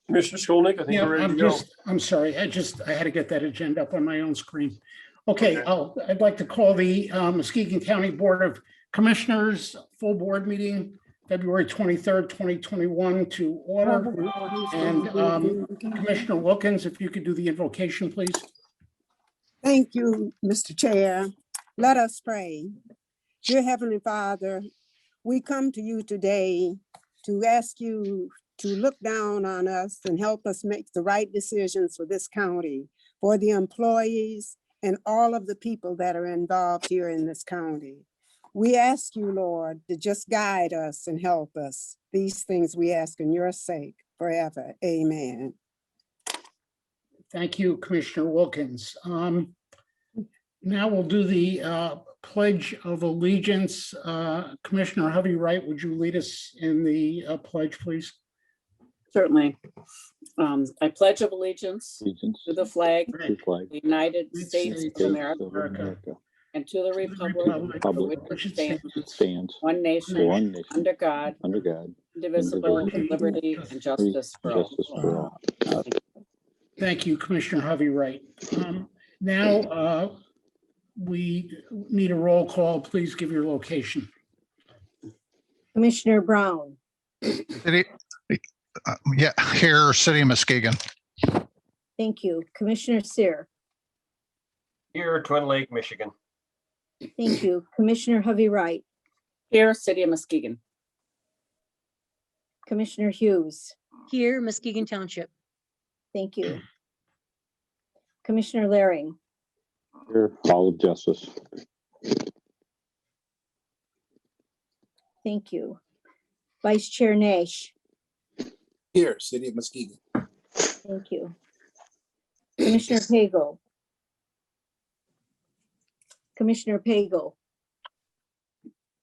Commissioner Skolnick, I think Yeah, we're ready to go. I'm sorry. I had to get that agenda up on my own screen. Okay, I'd like to call the Muskegon County Board of Commissioners full board meeting, February 23rd, 2021 to order. And Commissioner Wilkins, if you could do the invocation, please. Thank you, Mr. Chair. Let us pray. Dear Heavenly Father, we come to you today to ask you to look down on us and help us make the right decisions for this county, for the employees and all of the people that are involved here in this county. We ask you, Lord, to just guide us and help us. These things we ask in your sake forever. Amen. Thank you, Commissioner Wilkins. Now we'll do the Pledge of Allegiance. Commissioner Hovey Wright, would you lead us in the pledge, please? Certainly. I pledge of allegiance to the flag of the United States of America and to the republic for which it stands, one nation, under God, indivisible, with liberty and justice for all. Thank you, Commissioner Hovey Wright. Now we need a roll call. Please give your location. Commissioner Brown. Yeah, here, City of Muskegon. Thank you. Commissioner Sear. Here, Twin Lake, Michigan. Thank you. Commissioner Hovey Wright. Here, City of Muskegon. Commissioner Hughes. Here, Muskegon Township. Thank you. Commissioner Laring. Here, Hall of Justice. Thank you. Vice Chair Nash. Here, City of Muskegon. Thank you. Commissioner Pagel. Commissioner Pagel.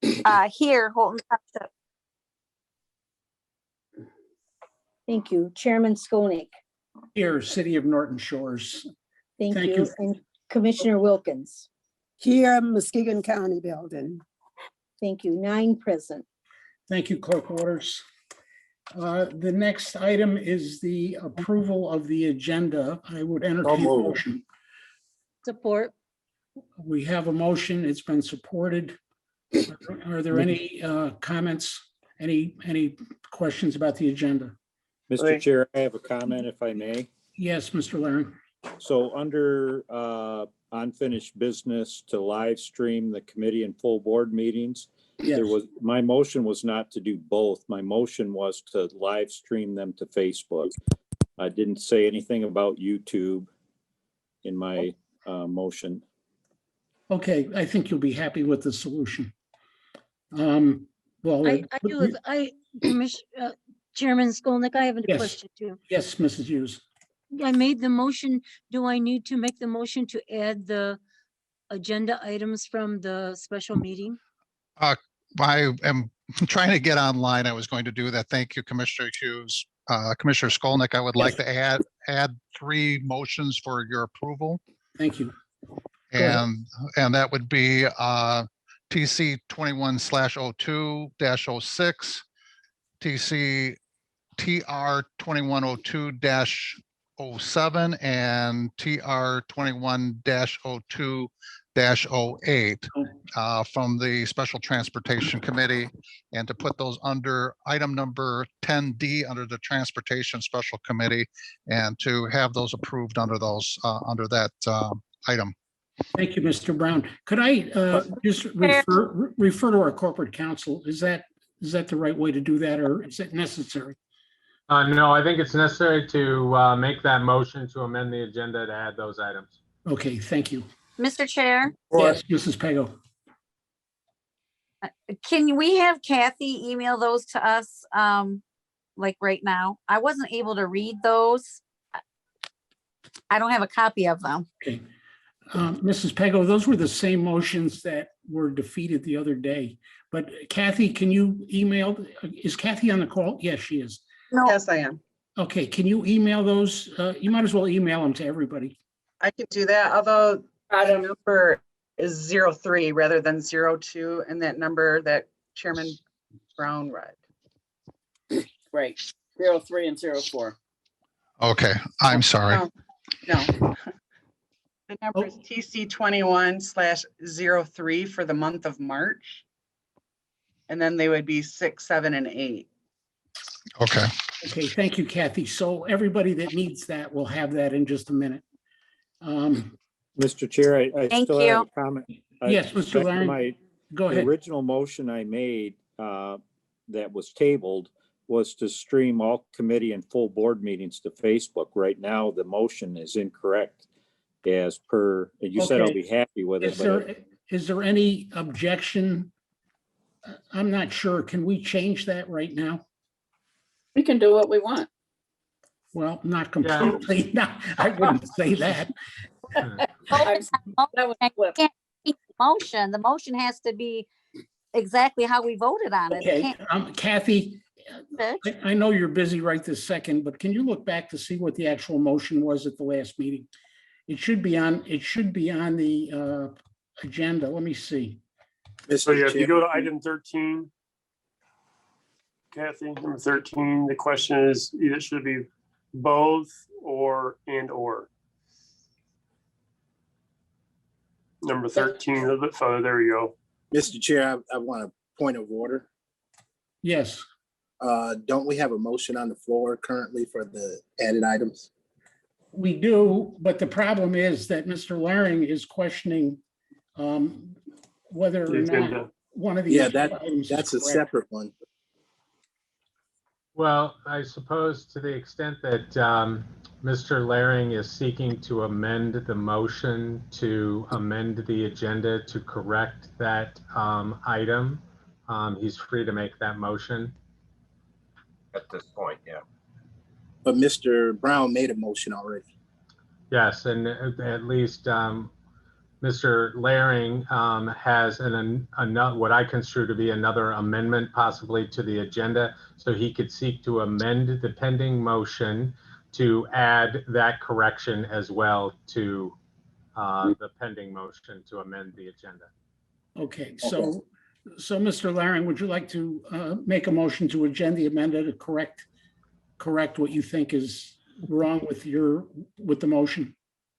Here, Holton Township. Thank you. Chairman Skolnick. Here, City of Norton Shores. Thank you. And Commissioner Wilkins. Here, Muskegon County Building. Thank you. 9 present. Thank you, Clerk Waters. The next item is the approval of the agenda. I would entertain a motion. Support. We have a motion. It's been supported. Are there any comments? Any questions about the agenda? Mr. Chair, I have a comment if I may. Yes, Mr. Laring. So under unfinished business to live stream the committee and full board meetings, Yes. my motion was not to do both. My motion was to live stream them to Facebook. I didn't say anything about YouTube in my motion. Okay, I think you'll be happy with the solution. Well, I do have, Chairman Skolnick, I have a Yes. question too. Yes, Mrs. Hughes. I made the motion. Do I need to make the motion to add the agenda items from the special meeting? I am trying to get online. I was going to do that. Thank you, Commissioner Hughes. Commissioner Skolnick, I would like to add 3 motions for your approval. Thank you. And that would be TC 21/02-06, TC TR 2102-07, and TR 21-02-08 from the Special Transportation Committee, and to put those under item number 10D under the Transportation Special Committee, and to have those approved under those under that item. Thank you, Mr. Brown. Could I just refer to our corporate counsel? Is that the right way to do that, or is it necessary? No, I think it's necessary to make that motion to amend the agenda to add those items. Okay, thank you. Mr. Chair, Yes, Mrs. Pago. can we have Kathy email those to us, like right now? I wasn't able to read those. I don't have a copy of them. Okay. Mrs. Pago, those were the same motions that were defeated the other day. But Kathy, can you email? Is Kathy on the call? Yes, she is. No. Yes, I am. Okay, can you email those? You might as well email them to everybody. I can do that, although the number is 03 rather than 02, and that number that Chairman Brown read. Right, 03 and 04. Okay, I'm sorry. No. The number is TC 21/03 for the month of March. And then they would be 6, 7, and 8. Okay, Okay, thank you, Kathy. So everybody that needs that will have that in just a minute. Mr. Chair, I Thank still have you. a comment. Yes, Mr. Back to Lang, go The ahead. original motion I made that was tabled was to stream all committee and full board meetings to Facebook. Right now, the motion is incorrect as per, and you said I'll Okay. be happy with it, Is there any objection? I'm not sure. Can we change that right now? We can do what we want. Well, not completely. No, I wouldn't say that. That was flip. Can't keep the motion. The motion has to be exactly how we voted on it. It Okay, can't Kathy, switch. I know you're busy right this second, but can you look back to see what the actual motion was at the last meeting? It should be on the agenda. Let me see. So yeah, if you go to item 13, Kathy, number 13, the question is either should it be both or and or. Number 13, a little bit further, there you go. Mr. Chair, I want a point of order. Yes, Don't we have a motion on the floor currently for the added items? we do, but the problem is that Mr. Laring is questioning whether or The not agenda. one of the. Yeah, items is that's a correct. separate one. Well, I suppose to the extent that Mr. Laring is seeking to amend the motion to amend the agenda to correct that item, he's free to make that motion. At this point, yeah. But Mr. Brown made a motion already. Yes, and at least Mr. Laring has what I construe to be another amendment possibly to the agenda. So he could seek to amend the pending motion to add that correction as well to the pending motion to amend the agenda. Okay, so Mr. Laring, would you like to make a motion to the amendment to correct what you think is wrong with the motion?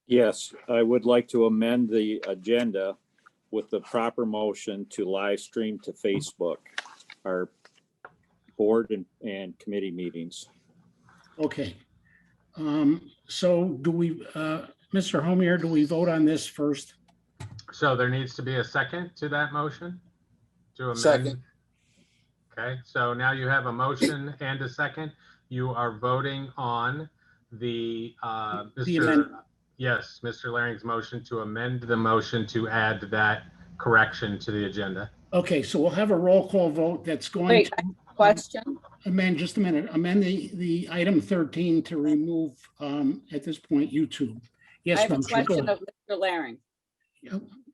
yes, I would like to amend the agenda with the proper motion to live stream to Facebook, our board and committee meetings. Okay. So do we, Mr. Homier, do we vote on this first? So there needs to be a second to that motion to amend. Second. Okay, so now you have a motion and a second. You are voting on the amendment. Yes, Mr. Laring's motion to amend the motion to add that correction to the agenda. Okay, so we'll have a roll call vote that's going Wait, to question? amend, just a minute, amend the item 13 to remove, at this point, YouTube. I Yes, have a Motion, go question ahead. of Mr. Laring.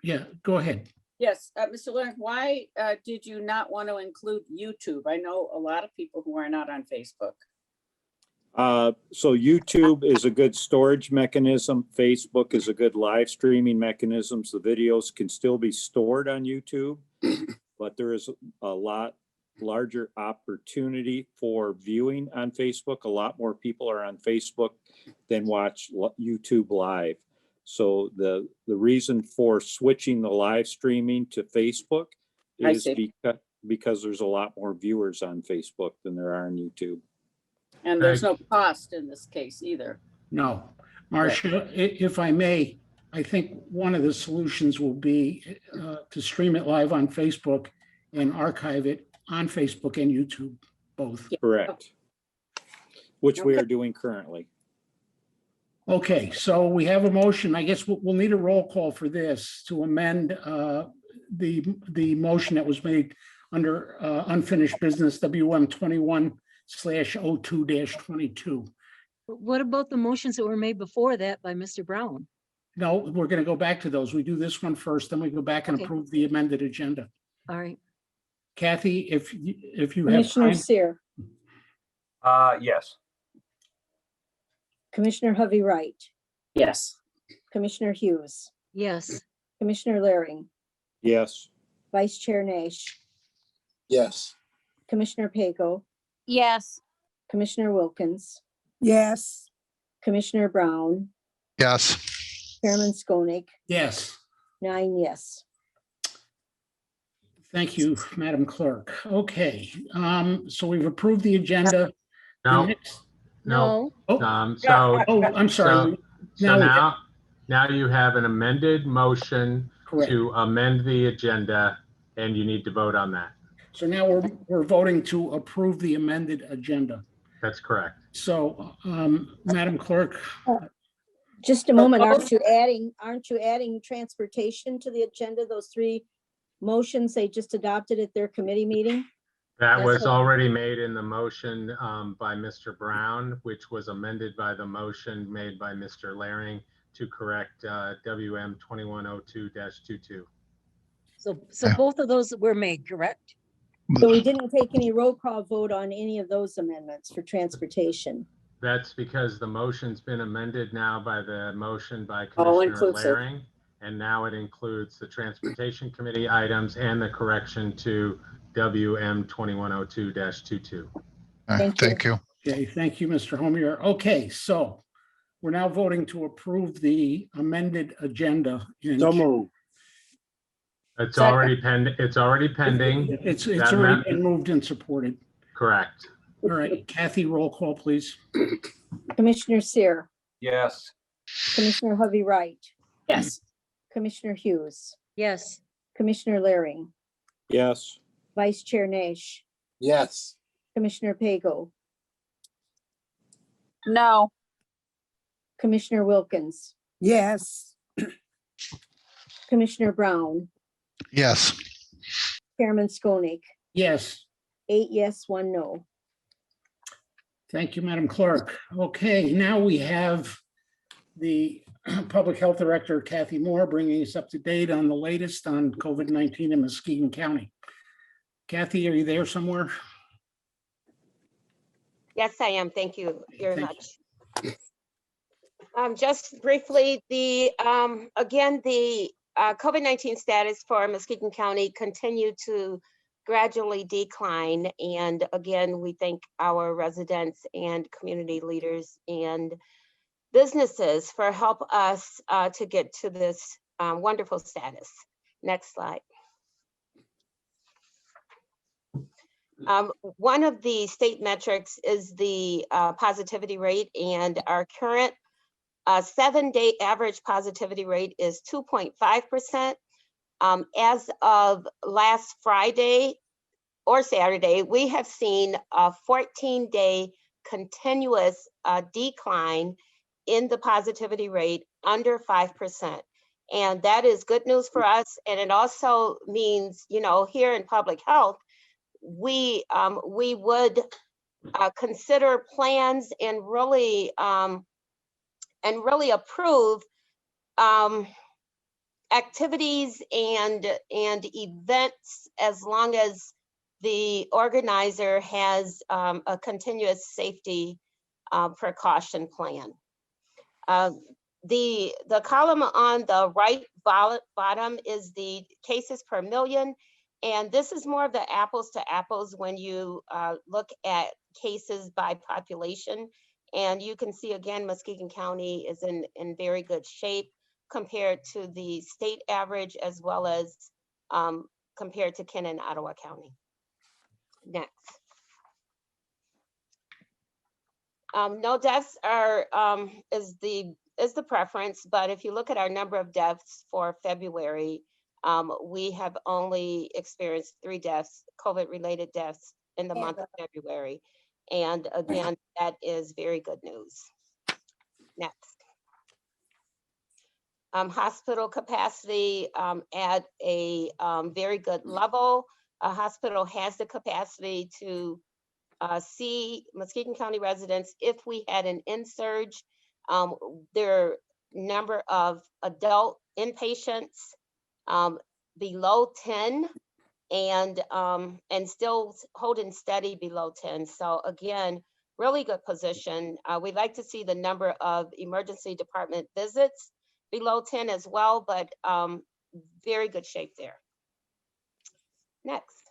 Yeah, go ahead. Yes, Mr. Laring, why did you not want to include YouTube? I know a lot of people who are not on Facebook. So YouTube is a good storage mechanism. Facebook is a good live streaming mechanism. So the videos can still be stored on YouTube, but there is a lot larger opportunity for viewing on Facebook. A lot more people are on Facebook than watch YouTube live. So the reason for switching the live streaming to Facebook is because there's a lot more viewers on Facebook than there are on YouTube. And there's no cost in this case either. No. Marcia, if I may, I think one of the solutions will be to stream it live on Facebook and archive it on Facebook and YouTube, both. Correct. Which we are doing currently. Okay, so we have a motion. I guess we'll need a roll call for this to amend the motion that was made under unfinished business WM 21/02-22. What about the motions that were made before that by Mr. Brown? No, we're going to go back to those. We do this one first, then we go back and Okay. approve the amended agenda. All right. Kathy, if you have Commissioner time. Seer, Yes. Commissioner Hovey Wright, Yes. Commissioner Hughes, Yes. Commissioner Laring, Yes. Vice Chair Nash, Yes. Commissioner Pago, Yes. Commissioner Wilkins, Yes. Commissioner Brown, Yes. Chairman Skolnick, Yes. 9 yes. Thank you, Madam Clerk. Okay, so we've approved the agenda. The No, next- no. Oh, So, I'm sorry. so we- now you have an amended motion Correct. to amend the agenda, and you need to vote on that. So now we're voting to approve the amended agenda. That's correct. So, Madam Clerk, Just a moment, aren't you adding transportation to the agenda? Those 3 motions they just adopted at their committee meeting? That That's was what- already made in the motion by Mr. Brown, which was amended by the motion made by Mr. Laring to correct WM 2102-22. So both of those were made, correct? So we didn't take any roll call vote on any of those amendments for transportation. That's because the motion's been amended now by the motion by All Commissioner inclusive. Laring. And now it includes the Transportation Committee items and the correction to WM 2102-22. Thank you. okay, thank you, Mr. Homier. Okay, so we're now voting to approve the amended agenda. So moved. It's already pending. It's already pending. It's That already meant- been moved and supported. Correct. All right, Kathy, roll call, please. Commissioner Sear, Yes. Commissioner Hovey Wright, Yes. Commissioner Hughes, Yes. Commissioner Laring, Yes. Vice Chair Nash, Yes. Commissioner Pago, No. Commissioner Wilkins, Yes. Commissioner Brown, Yes. Chairman Skolnick, Yes. 8 yes, 1 no. Thank you, Madam Clerk. Okay, now we have the Public Health Director, Kathy Moore, bringing us up to date on the latest on COVID-19 in Muskegon County. Kathy, are you there somewhere? Yes, I am. Thank you very Thank much. Just briefly, again, the COVID-19 status for Muskegon County continued to gradually decline. And again, we thank our residents and community leaders and businesses for help us to get to this wonderful status. Next slide. One of the state metrics is the positivity rate, and our current 7-day average positivity rate is 2.5%. As of last Friday or Saturday, we have seen a 14-day continuous decline in the positivity rate under 5%. And that is good news for us. And it also means, you know, here in public health, we would consider plans and really approve activities and events as long as the organizer has a continuous safety precaution plan. The column on the right bottom is the cases per million. And this is more of the apples to apples when you look at cases by population. And you can see again, Muskegon County is in very good shape compared to the state average, as well as compared to Ken and Ottawa County. Next. No deaths are is the preference, but if you look at our number of deaths for February, we have only experienced 3 deaths, COVID-related deaths in the month of February. And again, that is very good news. Next. Hospital capacity at a very good level. A hospital has the capacity to see Muskegon County residents if we had an in-surge. Their number of adult inpatients below 10 and still holding steady below 10. So again, really good position. We'd like to see the number of emergency department visits below 10 as well, but very good shape there. Next.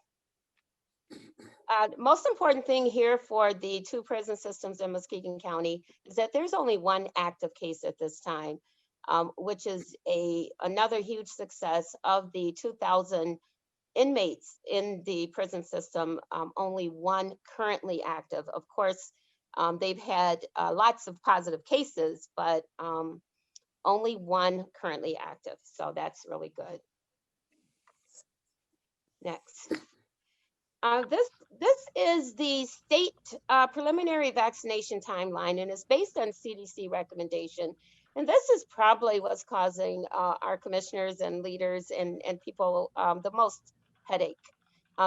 most important thing here for the two prison systems in Muskegon County is that there's only one active case at this time, which is another huge success of the 2,000 inmates in the prison system. Only one currently active. Of course, they've had lots of positive cases, but only one currently active. So that's really good. Next. This is the state preliminary vaccination timeline, and it's based on CDC recommendation. And this is probably what's causing our commissioners and leaders and people the most headache,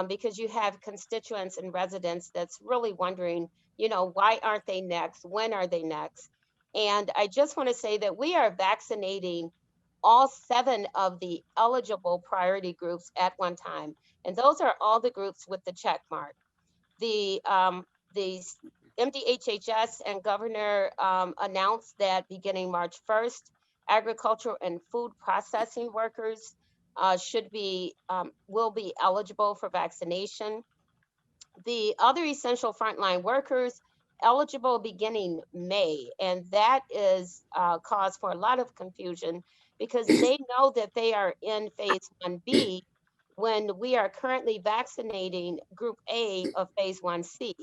because you have constituents and residents that's really wondering, why aren't they next? When are they next? And I just want to say that we are vaccinating all 7 of the eligible priority groups at one time. And those are all the groups with the check mark. The MDHHS and governor announced that beginning March 1st, agricultural and food processing workers will be eligible for vaccination. The other essential frontline workers eligible beginning May, and that is cause for a lot of confusion because they know that they are in phase 1B when we are currently vaccinating group A of phase 1C.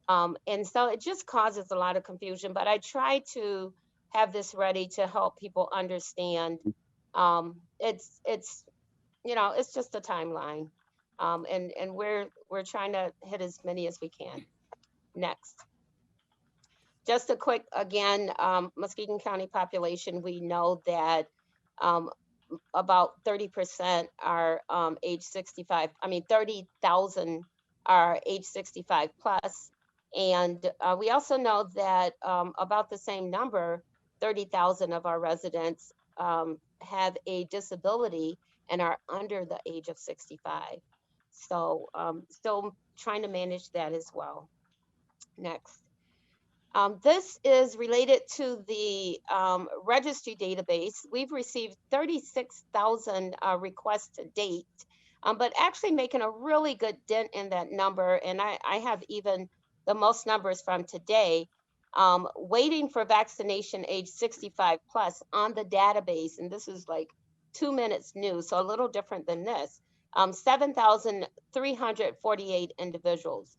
And so it just causes a lot of confusion, but I try to have this ready to help people understand. It's just a timeline. And we're trying to hit as many as we can. Next. Just a quick, again, Muskegon County population, we know that about 30% are age 65, 30,000 are age 65 plus. And we also know that about the same number, 30,000 of our residents have a disability and are under the age of 65. So still trying to manage that as well. Next. This is related to the registry database. We've received 36,000 requests to date, but actually making a really good dent in that number. And I have even the most numbers from today, waiting for vaccination age 65 plus on the database. And this is like 2 minutes new, so a little different than this. 7,348 individuals.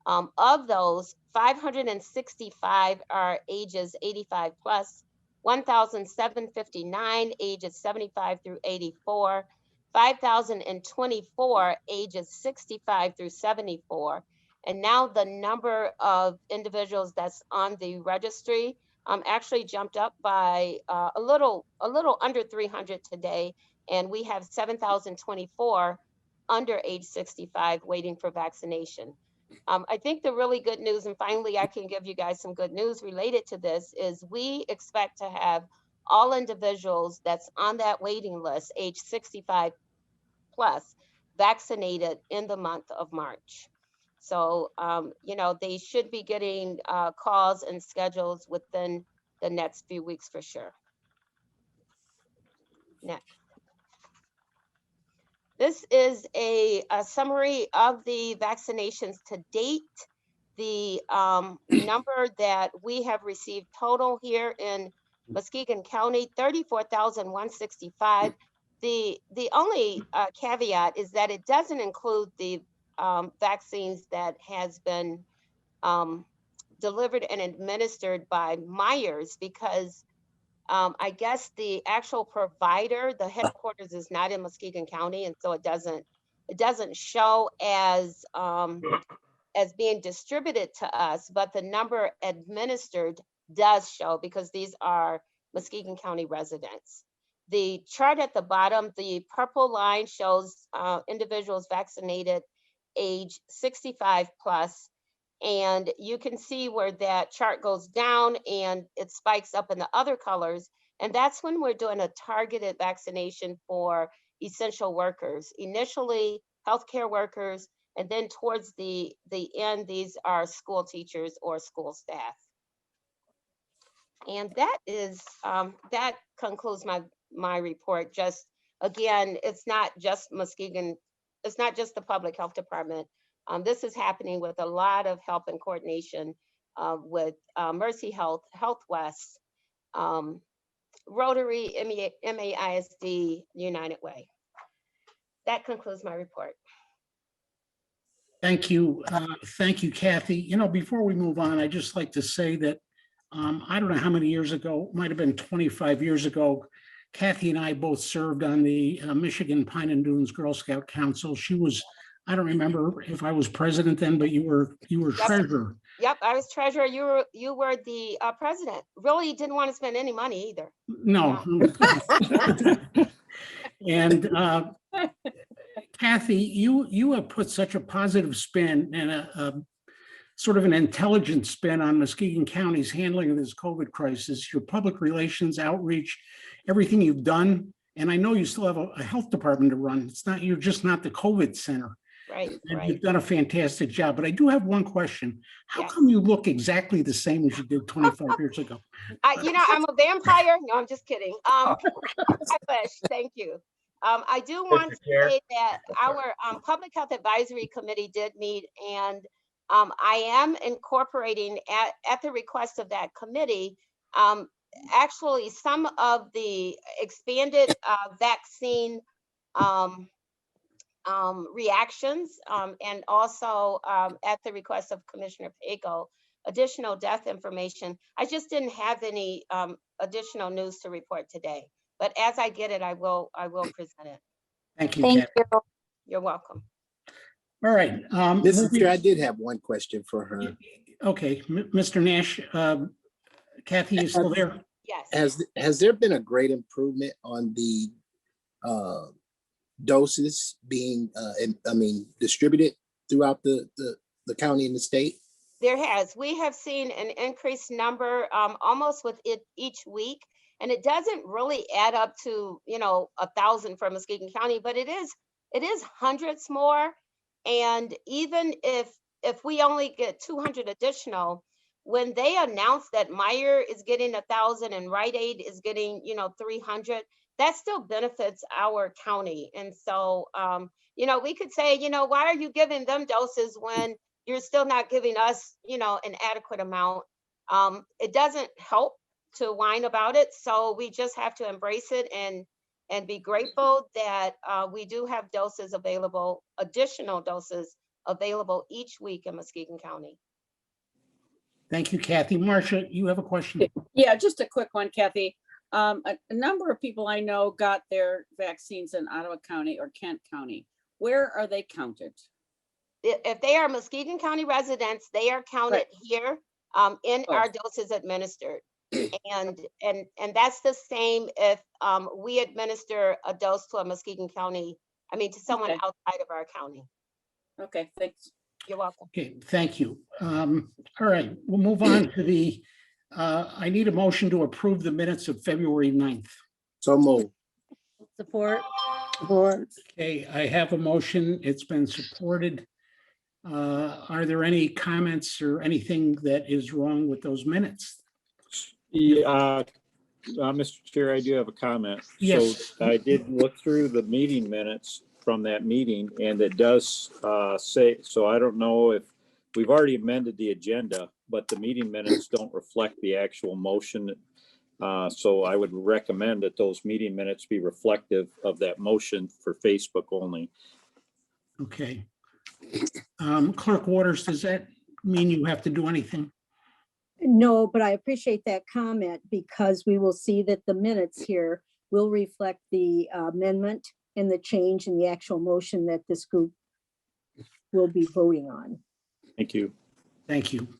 Of those, 565 are ages 85 plus, 1,759 ages 75 through 84, 5,024 ages 65 through 74. And now the number of individuals that's on the registry actually jumped up by a little under 300 today. And we have 7,024 under age 65 waiting for vaccination. I think the really good news, and finally I can give you guys some good news related to this, is we expect to have all individuals that's on that waiting list, age 65 plus, vaccinated in the month of March. So, they should be getting calls and schedules within the next few weeks for sure. Next. This is a summary of the vaccinations to date. The number that we have received total here in Muskegon County, 34,165. The only caveat is that it doesn't include the vaccines that has been delivered and administered by Myers, because I guess the actual provider, the headquarters is not in Muskegon County, and so it doesn't show as being distributed to us, but the number administered does show because these are Muskegon County residents. The chart at the bottom, the purple line shows individuals vaccinated age 65 plus. And you can see where that chart goes down and it spikes up in the other colors. And that's when we're doing a targeted vaccination for essential workers. Initially, healthcare workers, and then towards the end, these are school teachers or school staff. And that is that concludes my report. Just again, it's not just Muskegon, it's not just the public health department. This is happening with a lot of help and coordination with Mercy Health, Health West, Rotary, MAISD, United Way. That concludes my report. Thank you. Thank you, Kathy. You know, before we move on, I'd just like to say that I don't know how many years ago, might have been 25 years ago, Kathy and I both served on the Michigan Pine and Dunes Girl Scout Council. She was, I don't remember if I was president then, but you were treasurer. Yep, I was treasurer. You were the president. Really didn't want to spend any money either. No. And Kathy, you have put such a positive spin and a sort of an intelligent spin on Muskegon County's handling of this COVID crisis, your public relations, outreach, everything you've done. And I know you still have a health department to run. It's not, you're just not the COVID center. Right, and right. You've done a fantastic job, but I do have one question. How Yes. come you look exactly the same as you did 25 years ago? You know, I'm a vampire. No, I'm just kidding. I wish. Thank you. I do want to say that our Public Health Advisory Committee did meet, and I am incorporating at the request of that committee, actually some of the expanded vaccine reactions, and also at the request of Commissioner Pago, additional death information. I just didn't have any additional news to report today, but as I get it, I will present it. Thank you, Thank Kathy. you. You're welcome. All right. Mrs. Chair, I did have one question for her. Okay, Mr. Nash, Kathy is still there? Yes. Has there been a great improvement on the doses being, distributed throughout the county and the state? There has. We have seen an increased number almost with it each week. And it doesn't really add up to, 1,000 for Muskegon County, but it is hundreds more. And even if we only get 200 additional, when they announce that Meyer is getting 1,000 and Rite Aid is getting, 300, that still benefits our county. And so, we could say, why are you giving them doses when you're still not giving us, an adequate amount? It doesn't help to whine about it. So we just have to embrace it and be grateful that we do have doses available, additional doses available each week in Muskegon County. Thank you, Kathy. Marcia, you have a question? Yeah, just a quick one, Kathy. A number of people I know got their vaccines in Ottawa County or Kent County. Where are they counted? If they are Muskegon County residents, they are counted here in our doses administered. And that's the same if we administer a dose to a Muskegon County, to someone outside of our county. Okay, thanks. You're welcome. Okay, thank you. All right, we'll move on to the, I need a motion to approve the minutes of February 9th. So moved. Support. Okay, I have a motion. It's been supported. Are there any comments or anything that is wrong with those minutes? Yeah, Mr. Chair, I do have a comment. Yes. So I did look through the meeting minutes from that meeting, and it does say, so I don't know if we've already amended the agenda, but the meeting minutes don't reflect the actual motion. So I would recommend that those meeting minutes be reflective of that motion for Facebook only. Okay. Clerk Waters, does that mean you have to do anything? No, but I appreciate that comment because we will see that the minutes here will reflect the amendment and the change in the actual motion that this group will be voting on. Thank you. Thank you.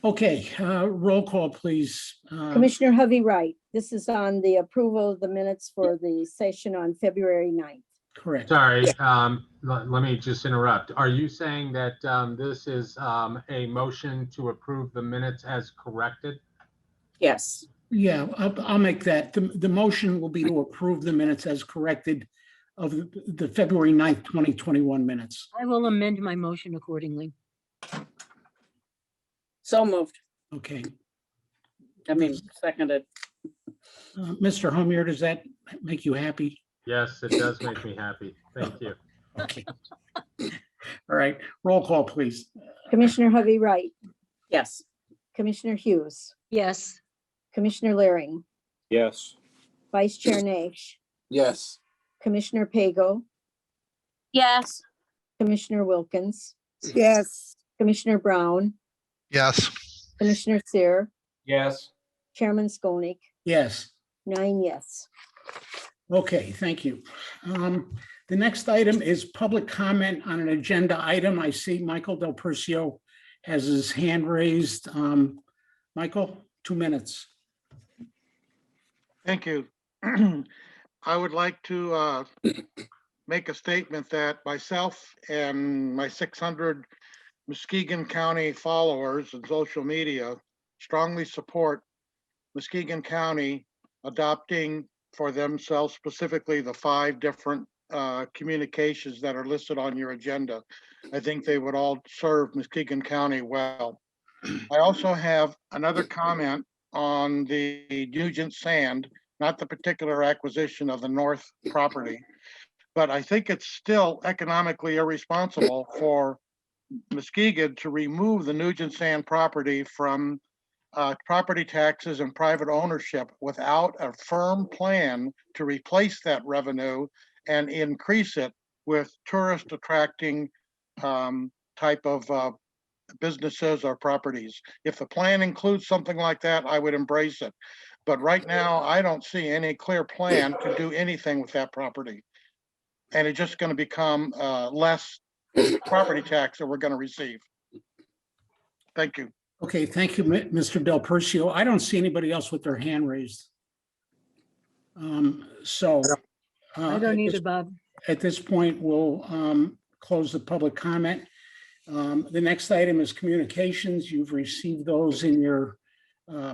Okay, roll call, please. Commissioner Hovey-Wright, this is on the approval of the minutes for the session on February 9th. Correct. Sorry, let me just interrupt. Are you saying that this is a motion to approve the minutes as corrected? Yes. Yeah, I'll make that. The motion will be to approve the minutes as corrected of the February 9th, 2021 minutes. I will amend my motion accordingly. So moved. Okay. Seconded. Mr. Homier, does that make you happy? Yes, it does make me happy. Thank you. Okay. All right, roll call, please. Commissioner Hovey Wright, Yes. Commissioner Hughes, Yes. Commissioner Laring, Yes. Vice Chair Nash, Yes. Commissioner Pago, Yes. Commissioner Wilkins, Yes. Commissioner Brown, Yes. Commissioner Sear, Yes. Chairman Skolnick, Yes. 9 yes. Okay, thank you. The next item is public comment on an agenda item. I see Michael Del Percio has his hand raised. Michael, 2 minutes. Thank you. I would like to make a statement that myself and my 600 Muskegon County followers and social media strongly support Muskegon County adopting for themselves specifically the 5 different communications that are listed on your agenda. I think they would all serve Muskegon County well. I also have another comment on the Nugent Sand, not the particular acquisition of the north property, but I think it's still economically irresponsible for Muskegon to remove the Nugent Sand property from property taxes and private ownership without a firm plan to replace that revenue and increase it with tourist attracting type of businesses or properties. If the plan includes something like that, I would embrace it. But right now, I don't see any clear plan to do anything with that property. And it's just going to become less property tax that we're going to receive. Thank you. Okay, thank you, Mr. Del Percio. I don't see anybody else with their hand raised. I don't either, Bob. At this point, we'll close the public comment. The next item is communications. You've received those in your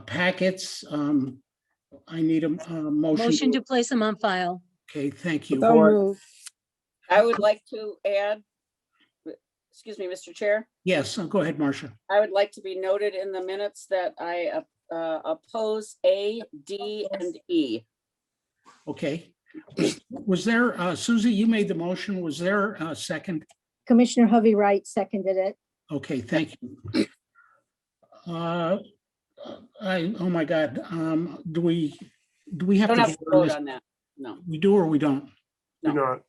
packets. I need a motion. Motion to place them on file. Okay, thank you. So moved. I would like to add, excuse me, Mr. Chair. Yes, go ahead, Marcia. I would like to be noted in the minutes that I oppose A, D, and E. Okay. Was there, Susie, you made the motion. Was there a second? Commissioner Hovey Wright seconded it. Okay, thank you. Oh my God, do we have Don't to have to vote on that. No. We do or we don't? No. Do not.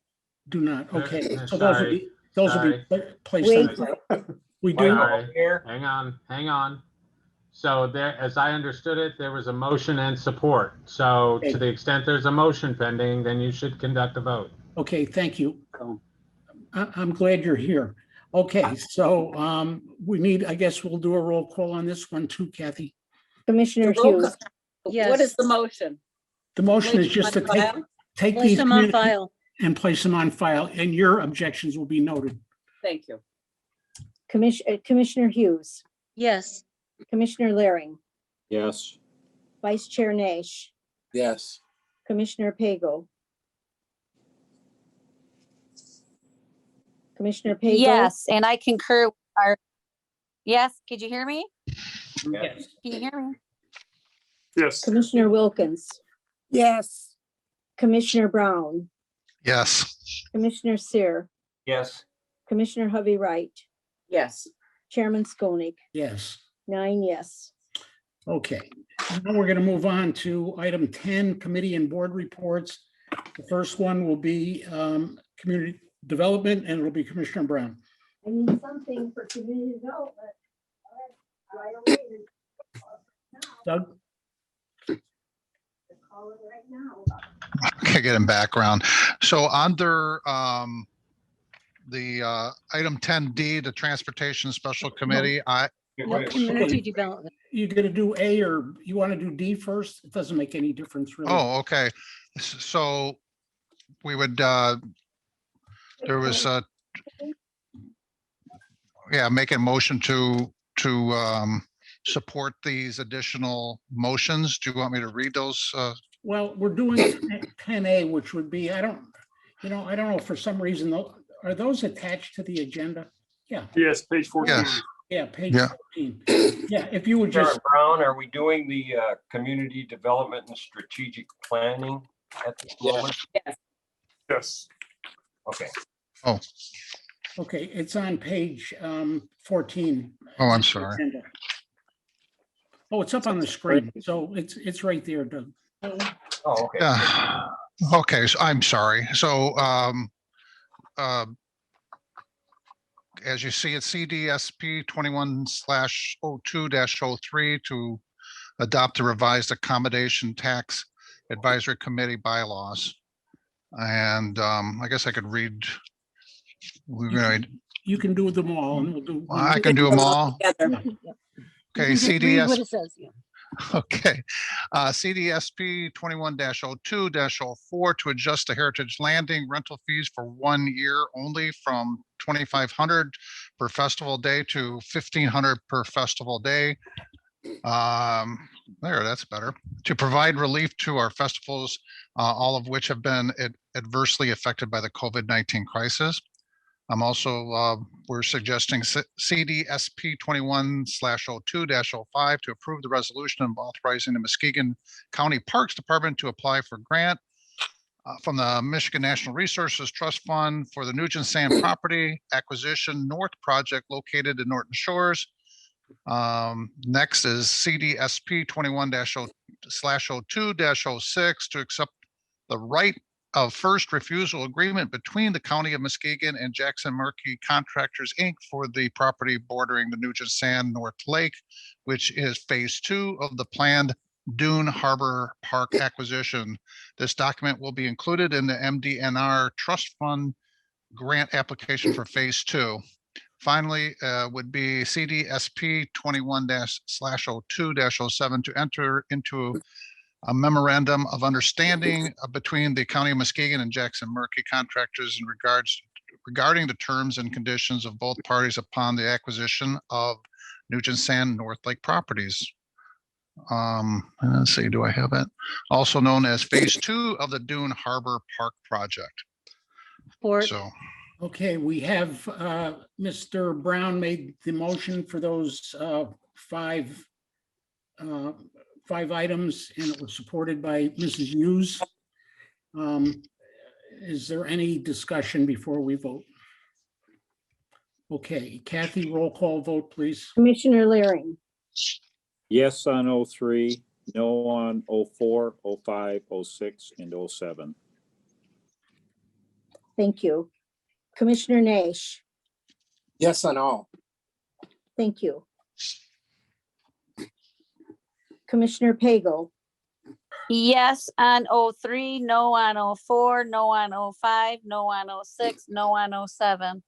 Do not, okay. So Sorry. those will be placed Wait, on. We do, Sorry. Hang on. So there, as I understood it, there was a motion and support. So to the extent there's a motion pending, then you should conduct a vote. okay, thank you. I'm glad you're here. Okay, so we need, I guess we'll do a roll call on this one too, Kathy. Commissioner The roll Hughes, Yes. What is the motion? The motion is Place just to them on file? take Place these them on communi- file. and place them on file, and your objections will be noted. Thank you. Commissioner Hughes, Yes. Commissioner Laring, Yes. Vice Chair Nash, Yes. Commissioner Pago. Commissioner Pago. Yes, and I concur with our, yes, could you hear me? Yes. Can you hear me? Yes. Commissioner Wilkins, Yes. Commissioner Brown, Yes. Commissioner Sear, Yes. Commissioner Hovey Wright, Yes. Chairman Skolnick, Yes. 9 yes. Okay, now we're going to move on to item 10, committee and board reports. The first one will be community development, and it'll be Commissioner Brown. I need something for community development. Right away. Doug? Call it right now. Okay, getting background. So under the item 10D, the Transportation Special Committee, No, community development. You going to do A or you want to do D first? It doesn't make any difference really. oh, okay. So we would, there was make a motion to support these additional motions. Do you want me to read those? Well, we're doing 10A, which would be, I don't know, for some reason, are those attached to the agenda? Yeah, Yes, page 14. Yes. yeah, page Yeah. 14. Yeah, if you would just, Brown, are we doing the community development and strategic planning at this moment? Yes. Yes. Okay. Oh, Okay, it's on page 14. Oh, I'm sorry. Oh, it's up on the screen, so it's right there, Doug. Oh, okay. Okay, so I'm sorry. So as you see, it's CDSP 21/02-03 to adopt the revised accommodation tax advisory committee bylaws. And I guess I could read. We're going. You can do them all, and we'll do. I can do them all. Together. Okay, Read CDS. what it says, yeah. Okay, CDSP 21-02-04 to adjust the Heritage Landing rental fees for 1 year only from 2,500 per festival day to 1,500 per festival day. That's better. To provide relief to our festivals, all of which have been adversely affected by the COVID-19 crisis. I'm also, we're suggesting CDSP 21/02-05 to approve the resolution of authorizing the Muskegon County Parks Department to apply for grant from the Michigan National Resources Trust Fund for the Nugent Sand Property Acquisition North Project located in Norton Shores. Next is CDSP 21/02-06 to accept the right of first refusal agreement between the County of Muskegon and Jackson Murphy Contractors, Inc. for the property bordering the Nugent Sand North Lake, which is phase 2 of the planned Dune Harbor Park acquisition. This document will be included in the MDNR Trust Fund grant application for phase 2. Finally, would be CDSP 21/02-07 to enter into a memorandum of understanding between the County of Muskegon and Jackson Murphy Contractors in regarding the terms and conditions of both parties upon the acquisition of Nugent Sand North Lake properties. Let's see, do I have it? Also known as phase 2 of the Dune Harbor Park project. So, Okay, we have Mr. Brown made the motion for those five items, and it was supported by Mrs. Hughes. Is there any discussion before we vote? Okay, Kathy, roll call vote, please. Commissioner Laring, Yes on 03, no on 04, 05, 06, and 07. thank you. Commissioner Nash, Yes on all. thank you. Commissioner Pagel, Yes on 03, no on 04, no on 05, no on 06, no on 07.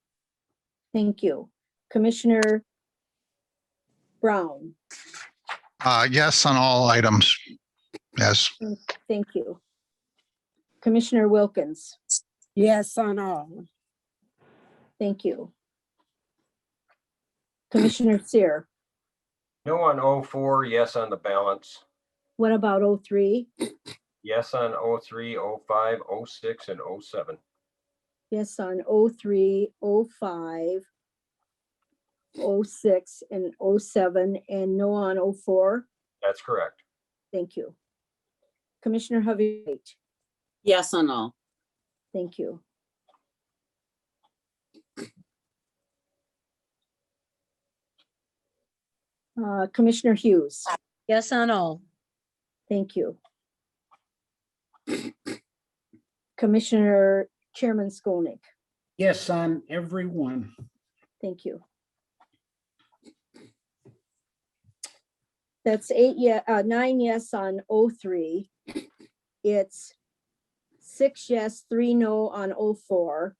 thank you. Commissioner Brown, yes on all items. Yes. thank you. Commissioner Wilkins, Yes on all. thank you. Commissioner Seer, No on 04, yes on the balance. what about 03? Yes on 03, 05, 06, and 07. Yes on 03, 05, 06, and 07, and no on 04? That's correct. Thank you. Commissioner Hovey, Yes on all. thank you. Commissioner Hughes, Yes on all. thank you. Commissioner Chairman Skolnick, Yes on every one. thank you. That's 9 yes on 03. It's 6 yes, 3 no on 04.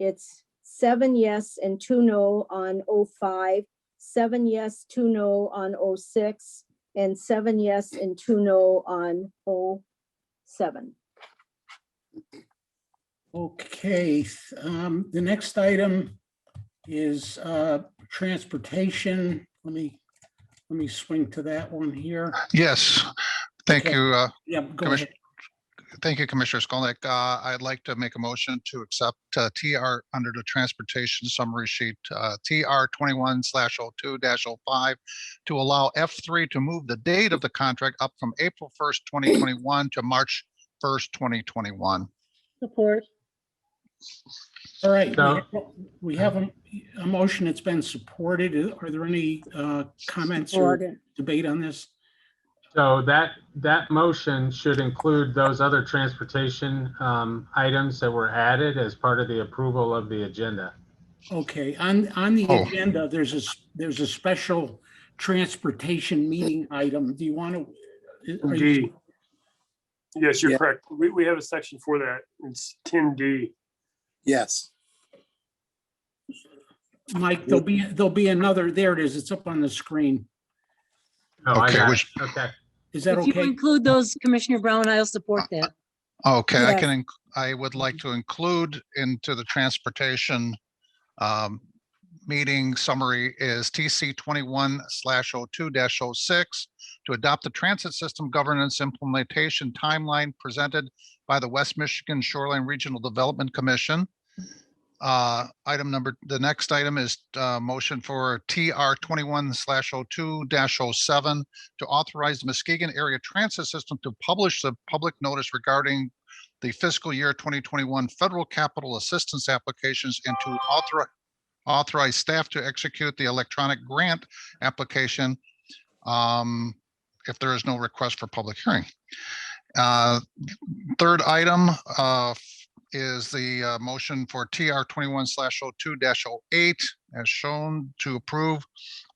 It's 7 yes and 2 no on 05, 7 yes, 2 no on 06, and 7 yes and 2 no on 07. Okay, the next item is transportation. Let me swing to that one here. Yes. Thank Okay. you. Yeah, go ahead. Thank you, Commissioner Skolnick. I'd like to make a motion to accept TR under the transportation summary sheet, TR 21/02-05 to allow F3 to move the date of the contract up from April 1st, 2021 to March 1st, 2021. Support. All right, So- we have a motion that's been supported. Are there any comments or Supported. debate on this? So that motion should include those other transportation items that were added as part of the approval of the agenda. Okay, on the Oh. agenda, there's a special transportation meeting item. Do you want to? D. Yes, you're Yeah. correct. We have a section for that. It's 10D. Yes. Mike, there'll be another, there it is. It's up on the screen. Oh, I Okay, got it. which- Okay. Is that If you okay? include those, Commissioner Brown, I'll support that. Okay, Yes. I would like to include into the transportation meeting summary is TC 21/02-06 to adopt the transit system governance implementation timeline presented by the West Michigan Shoreline Regional Development Commission. The next item is motion for TR 21/02-07 to authorize the Muskegon Area Transit System to publish the public notice regarding the fiscal year 2021 federal capital assistance applications and to authorize staff to execute the electronic grant application if there is no request for public hearing. Third item is the motion for TR 21/02-08 as shown to approve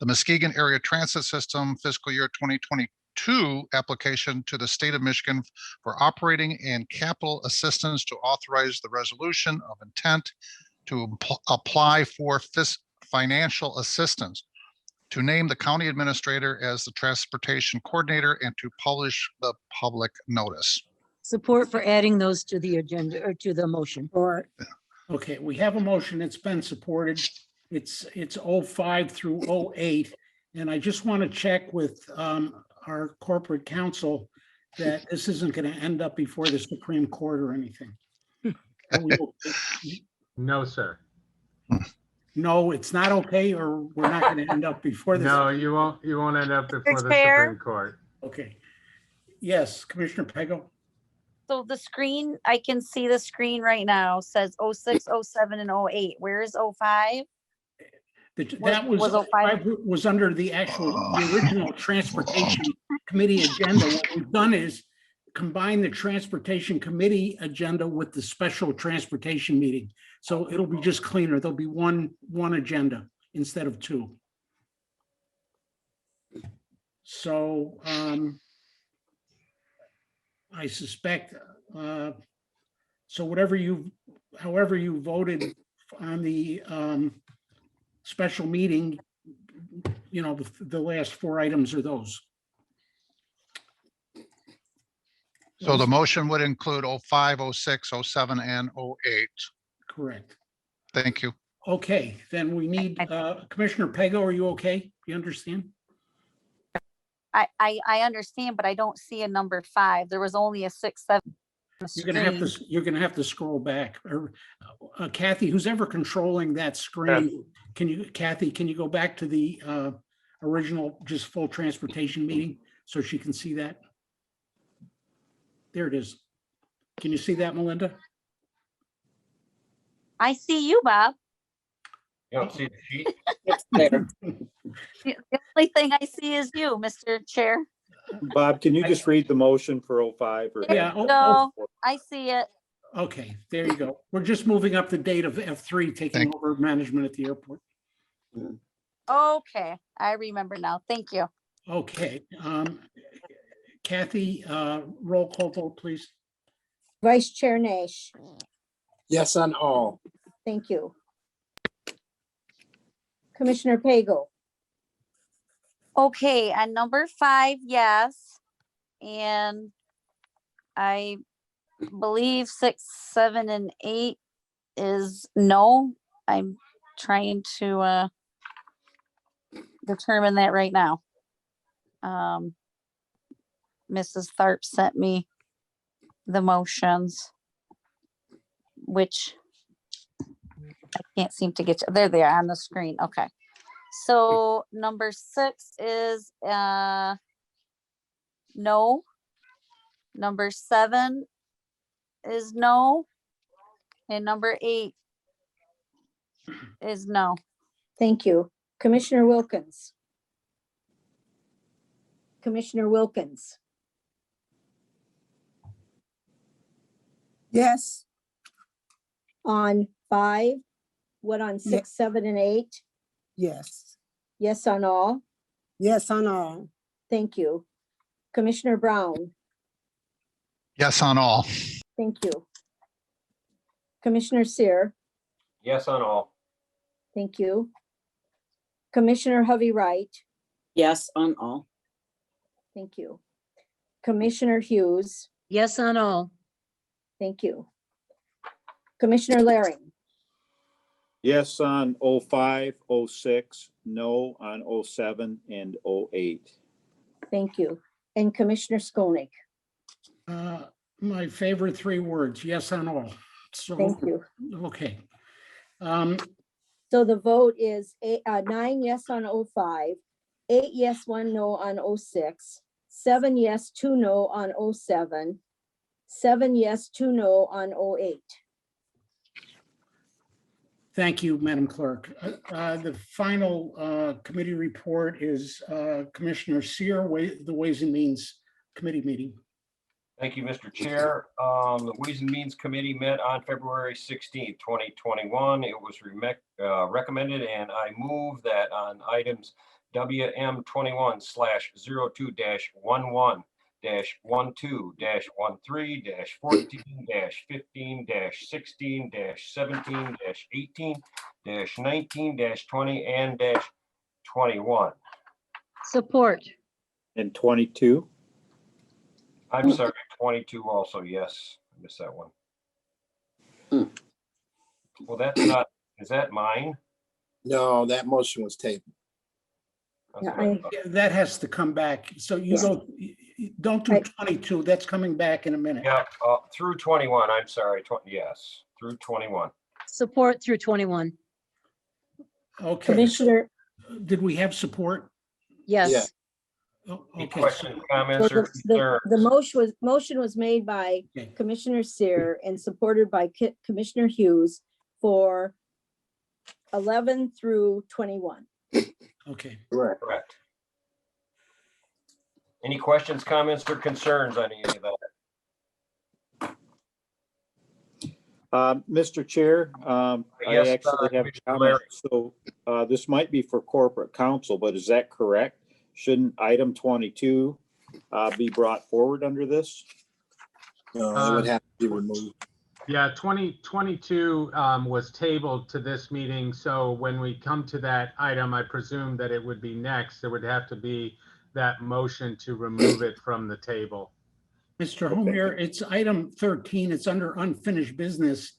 the Muskegon Area Transit System fiscal year 2022 application to the state of Michigan for operating and capital assistance to authorize the resolution of intent to apply for financial assistance, to name the county administrator as the transportation coordinator, and to publish the public notice. Support for adding those to the agenda or to the motion. Or Okay, we have a motion. It's been supported. It's 05 through 08. And I just want to check with our corporate counsel that this isn't going to end up before the Supreme Court or anything. Are we okay? No, sir. No, it's not okay, or we're not going to end up before this. No, you won't end up before the Chair. Supreme Court. Okay. Yes, Commissioner Pego. So the screen, I can see the screen right now says 06, 07, and 08. Where is 05? That was Was 05? was under the original Transportation Committee agenda. What we've done is combine the Transportation Committee agenda with the special transportation meeting. So it'll be just cleaner. There'll be one agenda instead of two. So I suspect, so however you voted on the special meeting, you know, the last four items are those. So the motion would include 05, 06, 07, and 08. Correct. Thank you. Okay, then we need, Commissioner Pego, are you okay? You understand? I understand, but I don't see a number 5. There was only a 6, 7. You're gonna have to scroll back. Or Kathy, who's ever controlling that screen, Kathy, can you go back to the original, just full transportation meeting so she can see that? There it is. Can you see that, Melinda? I see you, Bob. You don't see the sheet? It's there. The only thing I see is you, Mr. Chair. Bob, can you just read the motion for 05? Or Yeah. No, I see it. Okay, there you go. We're just moving up the date of F3 taking over management at the airport. Okay, I remember now. Thank you. Okay, Kathy, roll call vote, please. Vice Chair Nash, Yes on all. thank you. Commissioner Pagel, Okay, and number 5, yes. And I believe 6, 7, and 8 is no. I'm trying to determine that right now. Mrs. Tharp sent me the motions, which I can't seem to get. There they are on the screen. Okay. So number 6 is no. Number 7 is no. And number 8 is no. Thank you. Commissioner Wilkins. Commissioner Wilkins, Yes, on 5, what on 6, 7, and 8? yes, Yes on all? yes on all. Thank you. Commissioner Brown, Yes on all. thank you. Commissioner Seer, Yes on all. thank you. Commissioner Hovey Wright, Yes on all. thank you. Commissioner Hughes, Yes on all. thank you. Commissioner Laring, Yes on 05, 06, no on 07 and 08. thank you. And Commissioner Skolnick, My favorite 3 words, yes on all. So, thank you. okay. So the vote is 9 yes on 05, 8 yes, 1 no on 06, 7 yes, 2 no on 07, 7 yes, 2 no on 08. Thank you, Madam Clerk. The final committee report is Commissioner Seer, the Ways and Means Committee meeting. Thank you, Mr. Chair. The Ways and Means Committee met on February 16th, 2021. It was recommended, and I move that on items WM 21/02-11-12-13-14-15-16-17-18-19 -20 and -21. Support. And 22? I'm sorry, 22 also, yes. I missed that one. Well, that's not, is that mine? No, that motion was tabled. That's Yeah, what I thought. That has to come back. So you don't do 22. That's coming back in a minute. Yeah, through 21, I'm sorry, yes, through 21. Support through 21. Okay. Commissioner, Did we have support? Yes. Yeah. Any Okay. questions, comments, or the concerns? motion was made by Okay. Commissioner Seer and supported by Commissioner Hughes for 11 through 21. Okay. Correct. Any questions, comments, or concerns on any of that? Mr. Chair, I Yes, actually have a Commissioner comment. Larry. So this might be for corporate counsel, but is that correct? Shouldn't item 22 be brought forward under this? No, it would have to be removed. Yeah, 2022 was tabled to this meeting. So when we come to that item, I presume that it would be next. There would have to be that motion to remove it from the table. Mr. Homer, it's item 13. It's under unfinished business.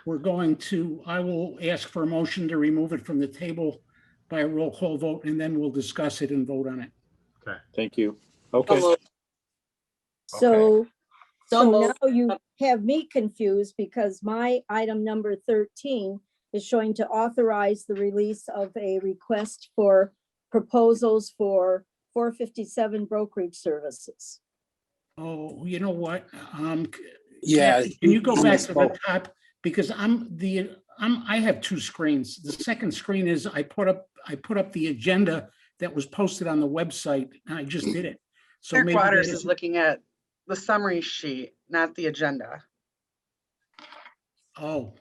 I will ask for a motion to remove it from the table by a roll call vote, and then we'll discuss it and vote on it. Okay. Thank you. Okay. So, So moved. now you have me confused because my item number 13 is showing to authorize the release of a request for proposals for 457 brokerage services. Oh, you know what? Yeah. Kathy, can you go back to the misspoke. top? Because I have 2 screens. The second screen is I put up the agenda that was posted on the website, and I just did it. So Eric maybe that Waters is isn't- looking at the summary sheet, not the agenda. Oh,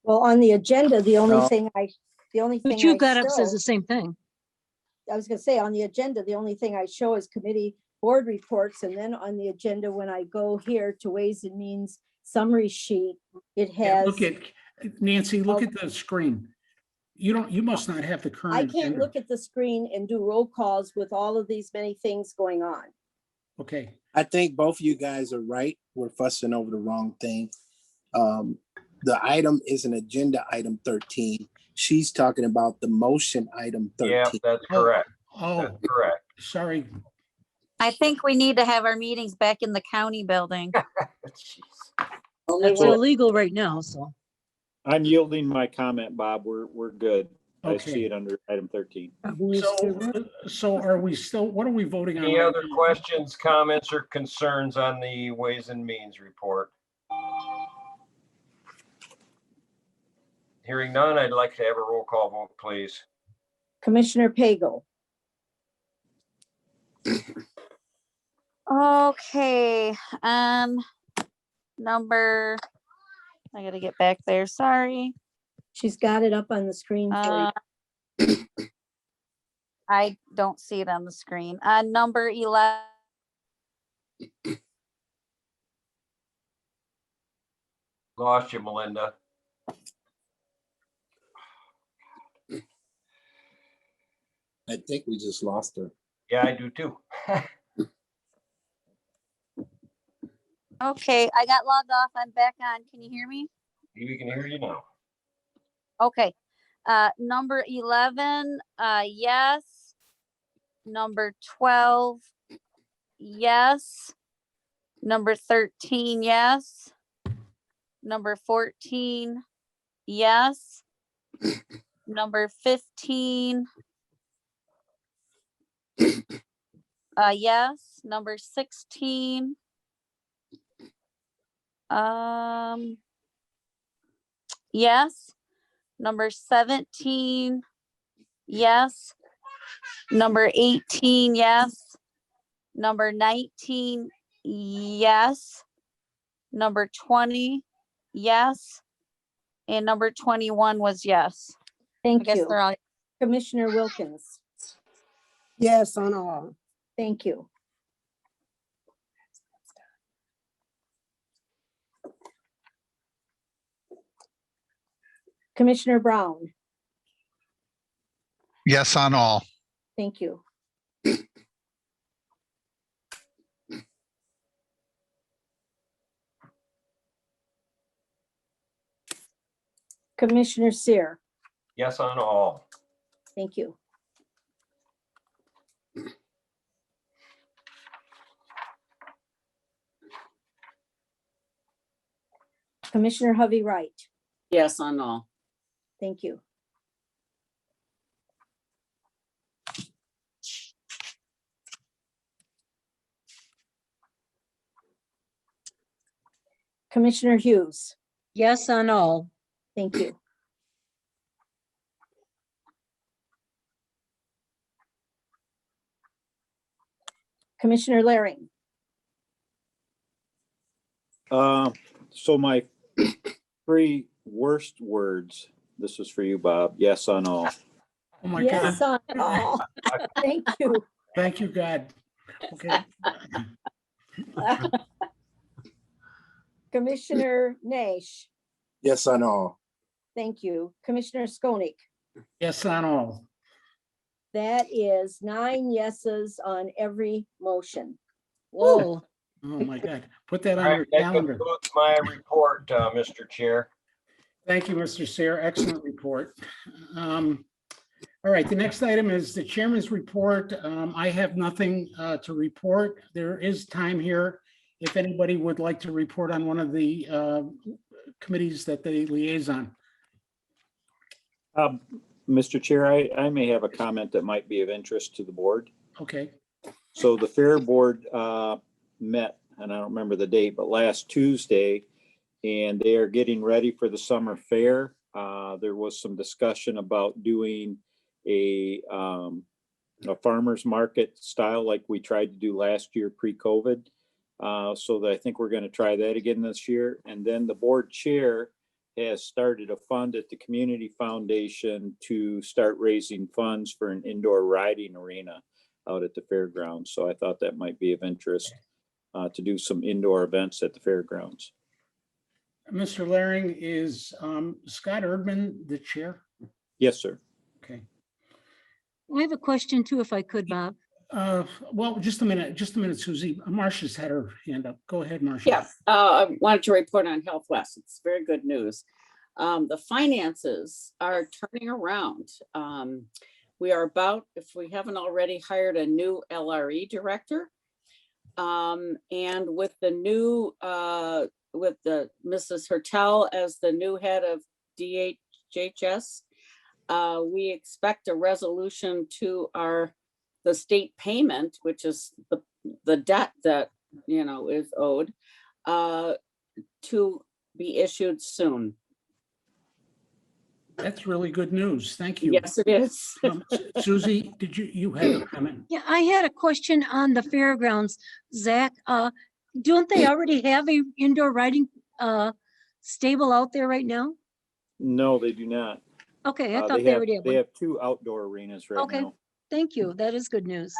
Well, on the agenda, the only No. thing I But you got show- up says the same thing. I was gonna say, on the agenda, the only thing I show is committee board reports, and then on the agenda, when I go here to Ways and Means summary sheet, it yeah, has, look at, Nancy, look at the screen. You must not have the current I can't agenda. look at the screen and do roll calls with all of these many things going on. Okay, I think both of you guys are right. We're fussing over the wrong thing. The item is an agenda item 13. She's talking about the motion item 13. Yeah, that's correct. oh, That's correct. sorry. I think we need to have our meetings back in the county building. That's illegal right now, so. I'm yielding my comment, Bob. We're good. I Okay. see it under item 13. So are we still, what are we voting on? Any right other now? questions, comments, or concerns on the Ways and Means report? Hearing none, I'd like to have a roll call vote, please. Commissioner Pagel, Okay, number, I gotta get back there, sorry. she's got it up on the screen for you. I don't see it on the screen. Number 11. Lost you, Melinda. I think we just lost her. Yeah, I do too. Okay, I got logged off. I'm back on. Can you hear me? We can hear you now. Okay. Number 11, yes. Number 12, yes. Number 13, yes. Number 14, yes. Number 15, yes. Number 16, yes. Number 17, yes. Number 18, yes. Number 19, yes. Number 20, yes. And number 21 was yes. Thank I guess you. they're all, Commissioner Wilkins, Yes, on all. thank you. Commissioner Brown, Yes on all. thank you. Commissioner Sear, Yes on all. thank you. Commissioner Hovey Wright, Yes on all. thank you. Commissioner Hughes, Yes on all. thank you. Commissioner Laring, So my three worst words, this is for you, Bob. Yes on all. Oh, my yes God. on all, thank you. Thank you, God. Okay. Commissioner Nash, Yes on all. thank you. Commissioner Skonik, Yes on all. that is 9 yeses on every motion. Whoa. Oh, my God. Put that All on right, your that calendar. concludes my report, Mr. Chair. Thank you, Mr. Sayre. Excellent report. All right, the next item is the chairman's report. I have nothing to report. There is time here if anybody would like to report on one of the committees that they liaison. Mr. Chair, I may have a comment that might be of interest to the board. Okay. So the Fair Board met, and I don't remember the date, but last Tuesday, and they are getting ready for the summer fair. There was some discussion about doing a farmer's market style like we tried to do last year pre-COVID. So that I think we're going to try that again this year. And then the board chair has started a fund at the Community Foundation to start raising funds for an indoor riding arena out at the fairgrounds. So I thought that might be of interest to do some indoor events at the fairgrounds. Mr. Laring, is Scott Erdman the chair? Yes, sir. Okay. I have a question too, if I could, Bob. Well, just a minute, Susie. Marcia's had her hand up. Go ahead, Marcia. Yes, I wanted to report on Health West. It's very good news. The finances are turning around. We are about, if we haven't already hired a new LRE director. And with the new, with the Mrs. Hertel as the new head of DHHS, we expect a resolution to the state payment, which is the debt that, is owed, to be issued soon. That's really good news. Thank you. Yes, it is. Susie, did you have a comment? Yeah, I had a question on the fairgrounds. Zach, don't they already have a indoor riding stable out there right now? No, they do not. Okay, I thought they already had They one. have 2 outdoor arenas right Okay, now. thank you. That is good news.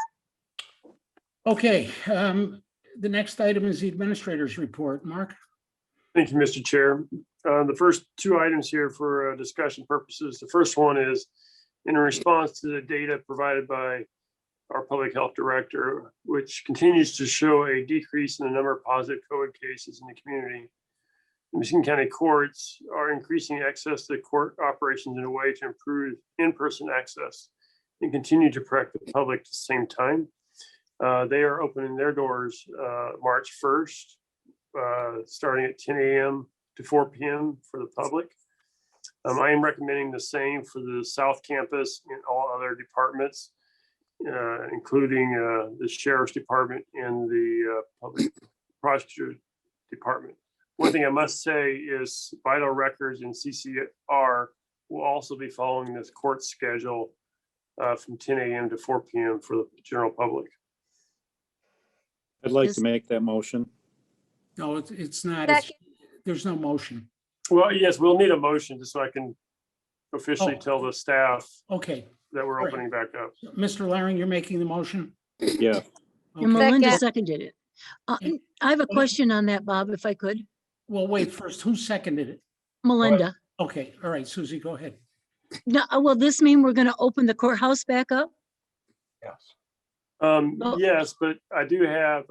Okay, the next item is the administrator's report. Mark? Thank you, Mr. Chair. The first 2 items here for discussion purposes. The first one is in response to the data provided by our public health director, which continues to show a decrease in the number of positive COVID cases in the community. The Muskegon County courts are increasing access to court operations in a way to improve in-person access and continue to protect the public at the same time. They are opening their doors March 1st, starting at 10 a.m. to 4 p.m. for the public. I am recommending the same for the South Campus and all other departments, including the Sheriff's Department and the Public Prosecutor Department. One thing I must say is Vital Records and CCR will also be following this court schedule from 10 a.m. to 4 p.m. for the general public. I'd like to make that motion. No, it's not. It's, there's no motion. Well, yes, we'll need a motion just so I can officially tell the staff Okay, that we're opening back up. Mr. Laring, you're making the motion? Yeah. And Melinda seconded it. I have a question on that, Bob, if I could. Well, wait, first, who seconded it? Melinda. Okay, all right, Susie, go ahead. Now, will this mean we're going to open the courthouse back up? Yes. Yes, but I do have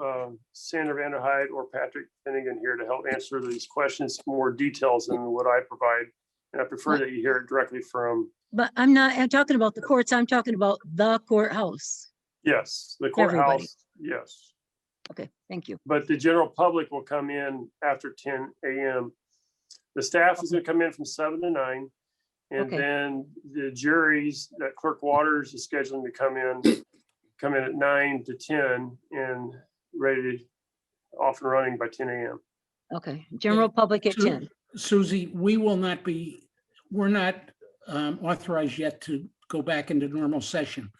Sandra Vanderhyde or Patrick Finnegan here to help answer these questions, more details than what I provide. And I prefer that you hear it directly from. But I'm talking about the courts. I'm talking about the courthouse. Yes, the courthouse. Everybody. Yes. Okay, thank you. But the general public will come in after 10 a.m. The staff is going to come in from 7 to 9. And then the juries that Clerk Waters is scheduling to come in at 9 to 10 and ready, off and running by 10 a.m. Okay, general public at 10. Susie, we're not authorized yet to go back into normal session.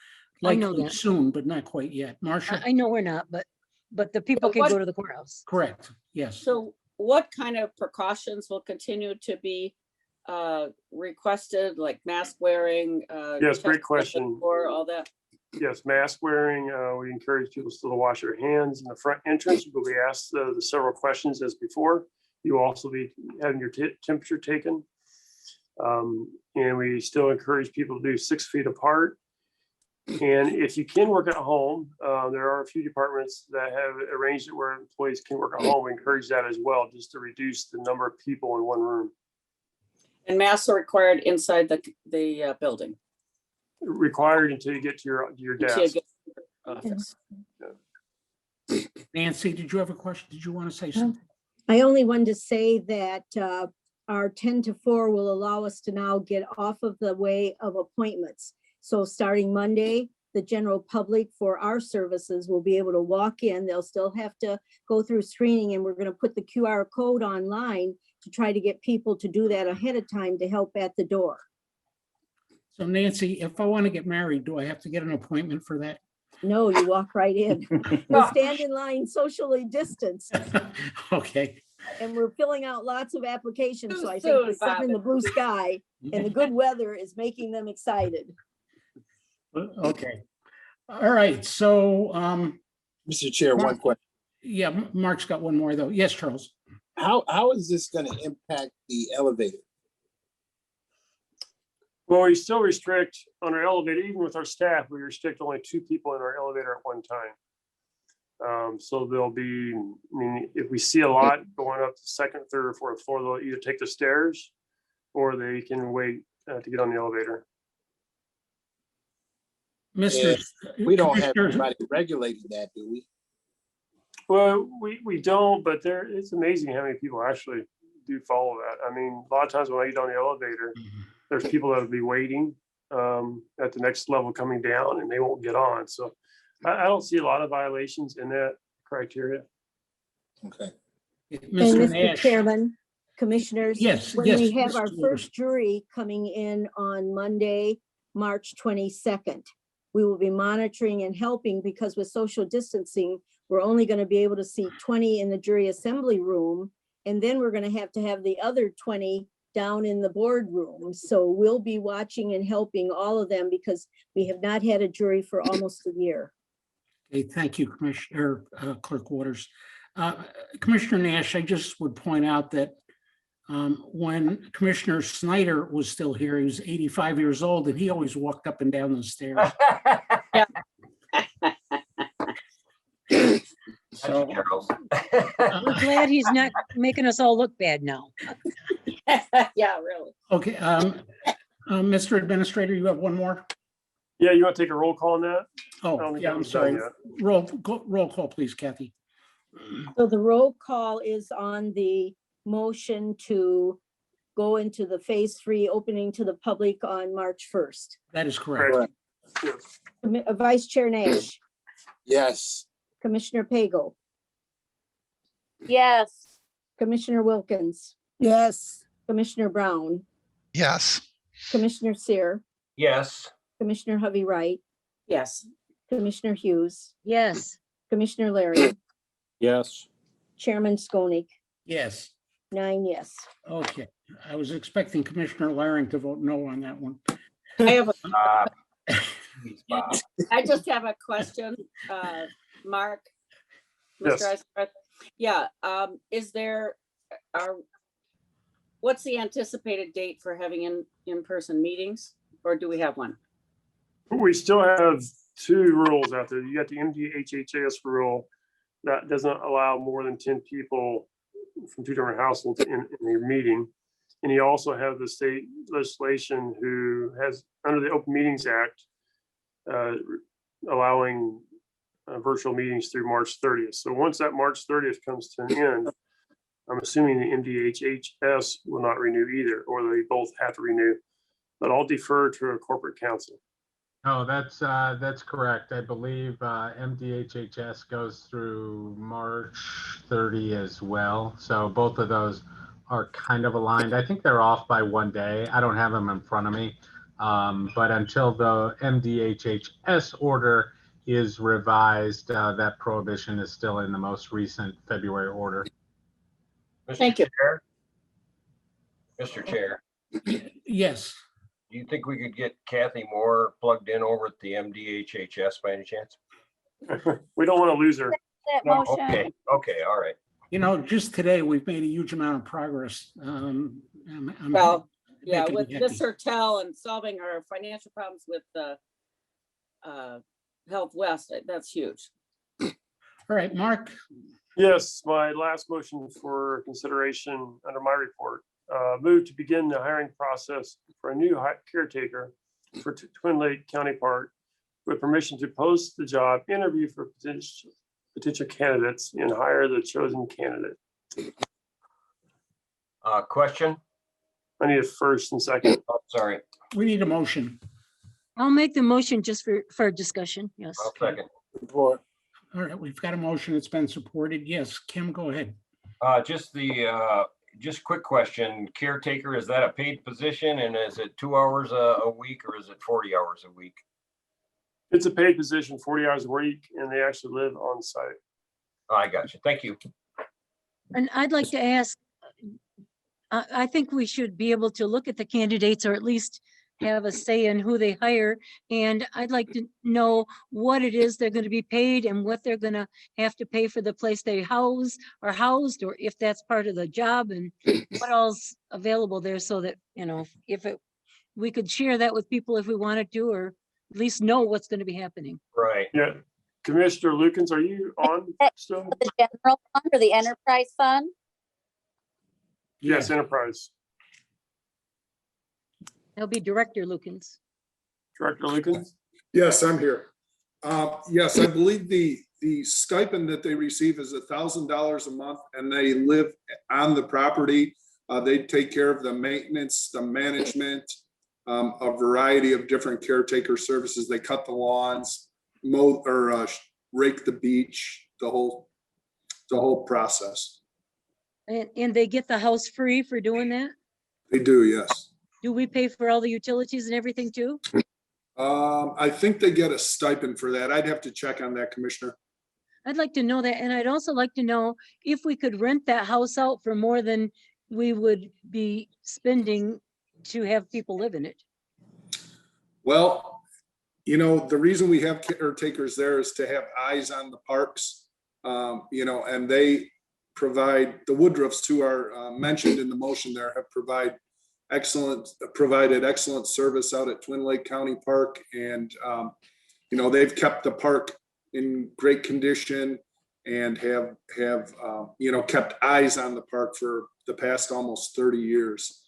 I know Likely that. soon, but not quite yet. Marcia? I know we're not, but the people can go to the courthouse. Correct, yes. So what kind of precautions will continue to be requested, like mask wearing? Yes, great question. Or all that? Yes, mask wearing. We encourage people still to wash their hands in the front entrance. You will be asked the several questions as before. You will also be having your temperature taken. And we still encourage people to do 6 feet apart. And if you can work at home, there are a few departments that have arranged it where employees can work at home. We encourage that as well, just to reduce the number of people in one room. And masks are required inside the building? Required until you get to your desk. Until you get to your office. Nancy, did you have a question? Did you want to say something? I only wanted to say that our 10 to 4 will allow us to now get off of the way of appointments. So starting Monday, the general public for our services will be able to walk in. They'll still have to go through screening, and we're going to put the QR code online to try to get people to do that ahead of time to help at the door. So Nancy, if I want to get married, do I have to get an appointment for that? No, you walk right in. We'll stand in line socially distanced. Okay. And we're filling out lots of applications. So I Soon, think the sun in the blue sky and the good weather is making them excited. Okay. All right. So, Mr. Chair, one question. Yeah, Mark's got one more though. Yes, Charles. How is this going to impact the elevator? Well, we still restrict on our elevator, even with our staff, we restrict only 2 people in our elevator at one time. So there'll be, I mean, if we see a lot going up the 2nd, 3rd, or 4th floor, they'll either take the stairs or they can wait to get on the elevator. Mr. We don't have anybody regulating that, do we? Well, we don't, but it's amazing how many people actually do follow that. I mean, a lot of times when I get on the elevator, there's people that will be waiting at the next level coming down and they won't get on. So I don't see a lot of violations in that criteria. Okay. And Mr. Chairman, Commissioners, Yes, when yes, we have Mr. our Waters. first jury coming in on Monday, March 22nd, we will be monitoring and helping because with social distancing, we're only going to be able to see 20 in the jury assembly room. And then we're going to have the other 20 down in the boardroom. So we'll be watching and helping all of them because we have not had a jury for almost a year. Okay, thank you, Commissioner, Clerk Waters. Commissioner Nash, I just would point out that when Commissioner Snyder was still here, he was 85 years old and he always walked up and down the stairs. So I'm glad he's not making us all look bad now. Yeah, really. okay, Mr. Administrator, you have one more? Yeah, you want to take a roll call on that? I don't Oh, think yeah, that I'm was done sorry. yet. Roll call, please, Kathy. So the roll call is on the motion to go into the phase 3 opening to the public on March 1st. That is correct. Vice Chair Nash, Yes. Commissioner Pagel, Yes. Commissioner Wilkins, Yes. Commissioner Brown, Yes. Commissioner Sear, Yes. Commissioner Hovey Wright, Yes. Commissioner Hughes, Yes. Commissioner Larry, Yes. Chairman Skolnick, Yes. 9 yes. Okay, I was expecting Commissioner Laring to vote no on that one. I have Please, Bob. I just have a question, Mark. Yes. Mr. Eisbeth. Yeah, is there, what's the anticipated date for having in-person meetings, or do we have one? We still have 2 rules out there. You got the MDHHS rule that doesn't allow more than 10 people from 2 different households in a meeting. And you also have the state legislation who has, under the Open Meetings Act, allowing virtual meetings through March 30th. So once that March 30th comes to an end, I'm assuming the MDHHS will not renew either, or they both have to renew. But I'll defer to a corporate counsel. Oh, that's correct. I believe MDHHS goes through March 30 as well. So both of those are kind of aligned. I think they're off by 1 day. I don't have them in front of me. But until the MDHHS order is revised, that prohibition is still in the most recent February order. Thank you. Chair? Mr. Chair, Yes. do you think we could get Kathy Moore plugged in over at the MDHHS by any chance? We don't want to lose her. That No, motion. okay, all right. You know, just today, we've made a huge amount of progress. Well, yeah, making with me happy. Ms. Hertel and solving our financial problems with the Health West, that's huge. All right, Mark, Yes, my last motion for consideration under my report, move to begin the hiring process for a new caretaker for Twin Lake County Park with permission to post the job, interview for potential candidates, and hire the chosen candidate. Question? I need a first and second. Oh, sorry, we need a motion. I'll make the motion just for discussion. Yes. I'll second. Report. All right, we've got a motion. It's been supported. Yes, Kim, go ahead. Just quick question, caretaker, is that a paid position and is it 2 hours a week or is it 40 hours a week? It's a paid position, 40 hours a week, and they actually live on site. I got you. Thank you. And I'd like to ask, I think we should be able to look at the candidates or at least have a say in who they hire. And I'd like to know what it is they're going to be paid and what they're going to have to pay for the place they housed, or if that's part of the job and what else available there so that, you know, we could share that with people if we wanted to, or at least know what's going to be happening. Right. Yeah. Commissioner Lukens, are you on still? The general fund or the enterprise fund? Yes, enterprise. That'll be Director Lukens. Director Lukens? Yes, I'm here. Yes, I believe the stipend that they receive is $1,000 a month, and they live on the property. They take care of the maintenance, the management, a variety of different caretaker services. They cut the lawns, mow or rake the beach, the whole process. And they get the house free for doing that? They do, yes. Do we pay for all the utilities and everything too? I think they get a stipend for that. I'd have to check on that, Commissioner. I'd like to know that, and I'd also like to know if we could rent that house out for more than we would be spending to have people live in it. Well, you know, the reason we have caretakers there is to have eyes on the parks. You know, and they provide, the Woodruffs, who are mentioned in the motion there, have provided excellent service out at Twin Lake County Park. And, you know, they've kept the park in great condition and have you know, kept eyes on the park for the past almost 30 years.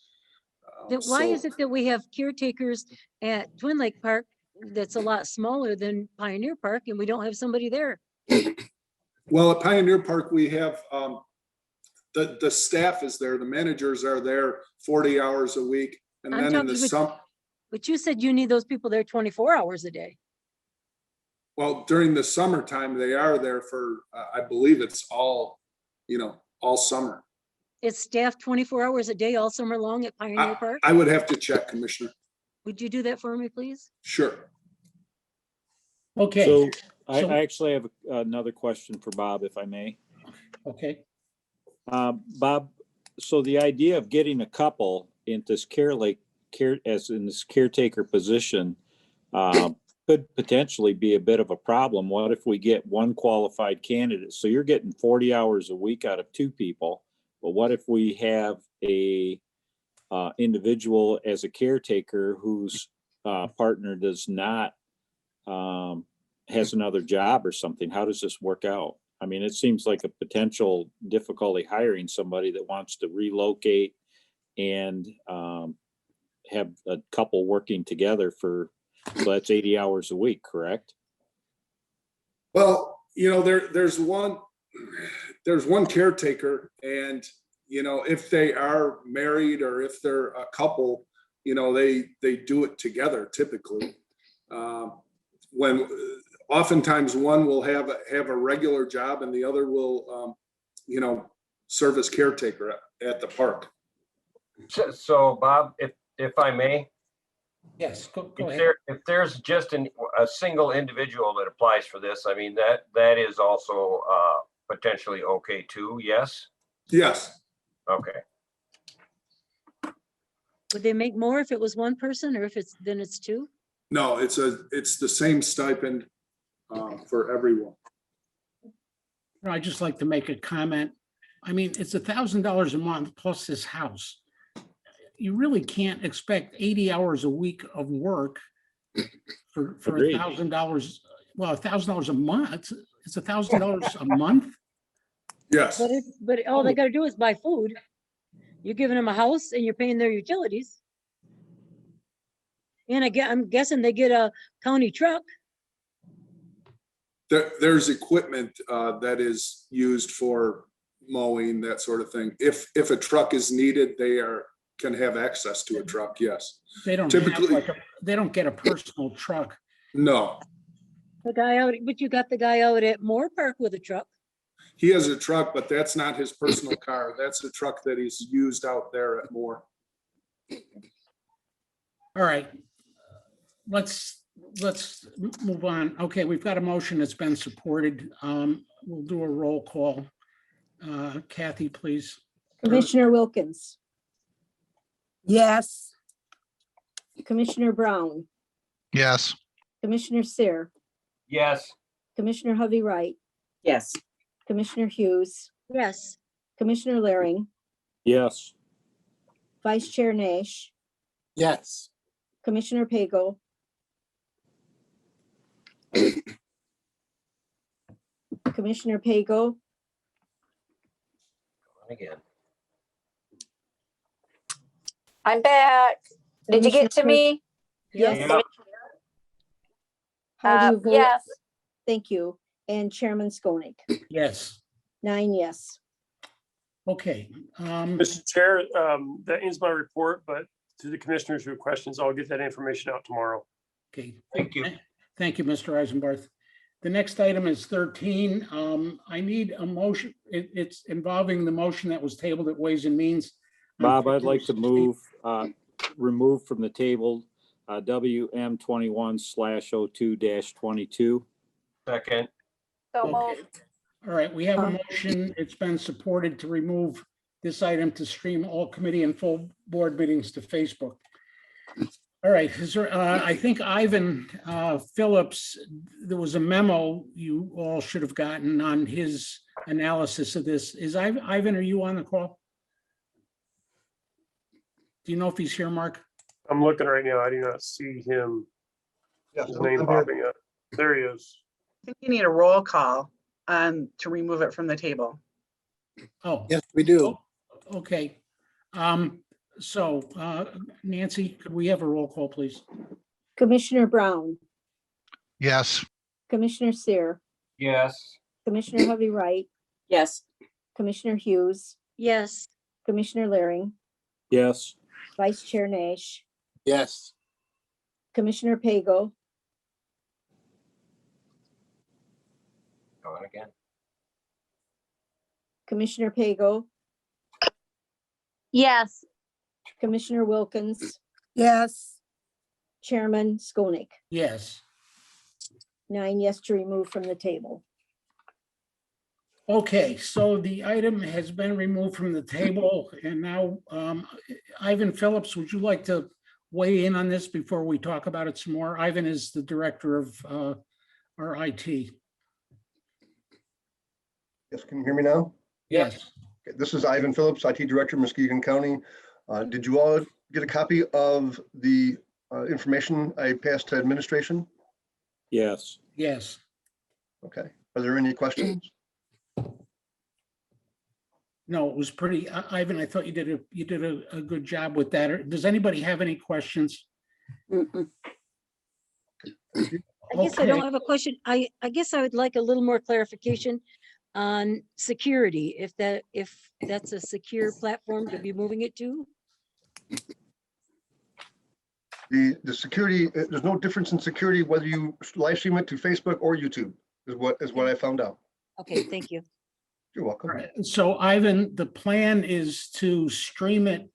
Then why So- is it that we have caretakers at Twin Lake Park that's a lot smaller than Pioneer Park and we don't have somebody there? Well, at Pioneer Park, we have, the staff is there, the managers are there 40 hours a week. And I'm then in the talking- summer, But you said you need those people there 24 hours a day. well, during the summertime, they are there for, I believe it's all, you know, all summer. It's staffed 24 hours a day all summer long at Pioneer Park? I would have to check, Commissioner. Would you do that for me, please? Sure. Okay, So I So- actually have another question for Bob, if I may. okay. Bob, so the idea of getting a couple in this as in this caretaker position could potentially be a bit of a problem. What if we get one qualified candidate? So you're getting 40 hours a week out of two people, but what if we have a individual as a caretaker whose partner does not has another job or something? How does this work out? I mean, it seems like a potential difficulty hiring somebody that wants to relocate and have a couple working together for, so that's 80 hours a week, correct? Well, you know, there's one caretaker, and, you know, if they are married or if they're a couple, you know, they do it together typically. When oftentimes one will have a regular job and the other will, you know, serve as caretaker at the park. So Bob, if I may, Yes, go if ahead. if there's just a single individual that applies for this, I mean, that is also potentially okay too, yes? Yes. Okay. Would they make more if it was one person or if then it's two? No, it's the same stipend for everyone. I'd just like to make a comment. I mean, it's $1,000 a month plus this house. You really can't expect 80 hours a week of work for Agreed. $1,000. Well, $1,000 a month. It's $1,000 a month. Yes. But all they gotta do is buy food. You're giving them a house and you're paying their utilities. And I'm guessing they get a county truck. There's equipment that is used for mowing, that sort of thing. If a truck is needed, they can have access to a truck, yes. They don't Typically- they don't get a personal truck. No, But you got the guy out at Moore Park with a truck. he has a truck, but that's not his personal car. That's a truck that he's used out there at Moore. All right. Let's move on. Okay, we've got a motion that's been supported. We'll do a roll call. Kathy, please. Commissioner Wilkins, Yes. Commissioner Brown, Yes. Commissioner Sear, Yes. Commissioner Hovey Wright, Yes. Commissioner Hughes, Yes. Commissioner Laring, Yes. Vice Chair Nash, Yes. Commissioner Pagel, Commissioner Pagel, Again. I'm back. Did you get to me? Yes. Yeah. How do you vote? Yes. Thank you. And Chairman Skonik, Yes. 9 yes. Okay. Mr. Chair, that ends my report, but to the commissioners who have questions, I'll get that information out tomorrow. Okay. Thank you. Thank you, Mr. Eisenbarth. The next item is 13. I need a motion. It's involving the motion that was tabled at Ways and Means. on Bob, I'd like to February 16th. remove from the table WM 21/02-22. Second. So Okay. moved. All right, we have a motion. It's been supported to remove this item to stream all committee and full board meetings to Facebook. All right, is there, I think Ivan Phillips, there was a memo you all should have gotten on his analysis of this. Is Ivan, are you on the call? Do you know if he's here, Mark? I'm looking right now. I do not see him. Yes, His I'm name here. popping up. There he is. I think you need a roll call to remove it from the table. Oh, Yes, we do. okay. So Nancy, could we have a roll call, please? Commissioner Brown, Yes. Commissioner Seer, Yes. Commissioner Hovey Wright, Yes. Commissioner Hughes, Yes, Commissioner Laring, Yes. Vice Chair Nash, Yes. Commissioner Pago, Going again. Commissioner Pago, Yes. Commissioner Wilkins, Yes, Chairman Skolnick. Yes. 9 yes to remove from the table. Okay, so the item has been removed from the table, and now Ivan Phillips, would you like to weigh in on this before we talk about it some more? Ivan is the director of our IT. Yes, can you hear me now? Yes. Okay, this is Ivan Phillips, IT Director, Muskegon County. Did you all get a copy of the information I passed to administration? Yes. Yes. Okay. Are there any questions? No, it was pretty, Ivan, I thought you did a good job with that. Does anybody have any questions? I guess I don't have a question. I guess I would like a little more clarification on security, if that's a secure platform to be moving it to. The security, there's no difference in security whether you live stream it to Facebook or YouTube, is what I found out. Okay, thank you. You're welcome. All right. So Ivan, the plan is to stream it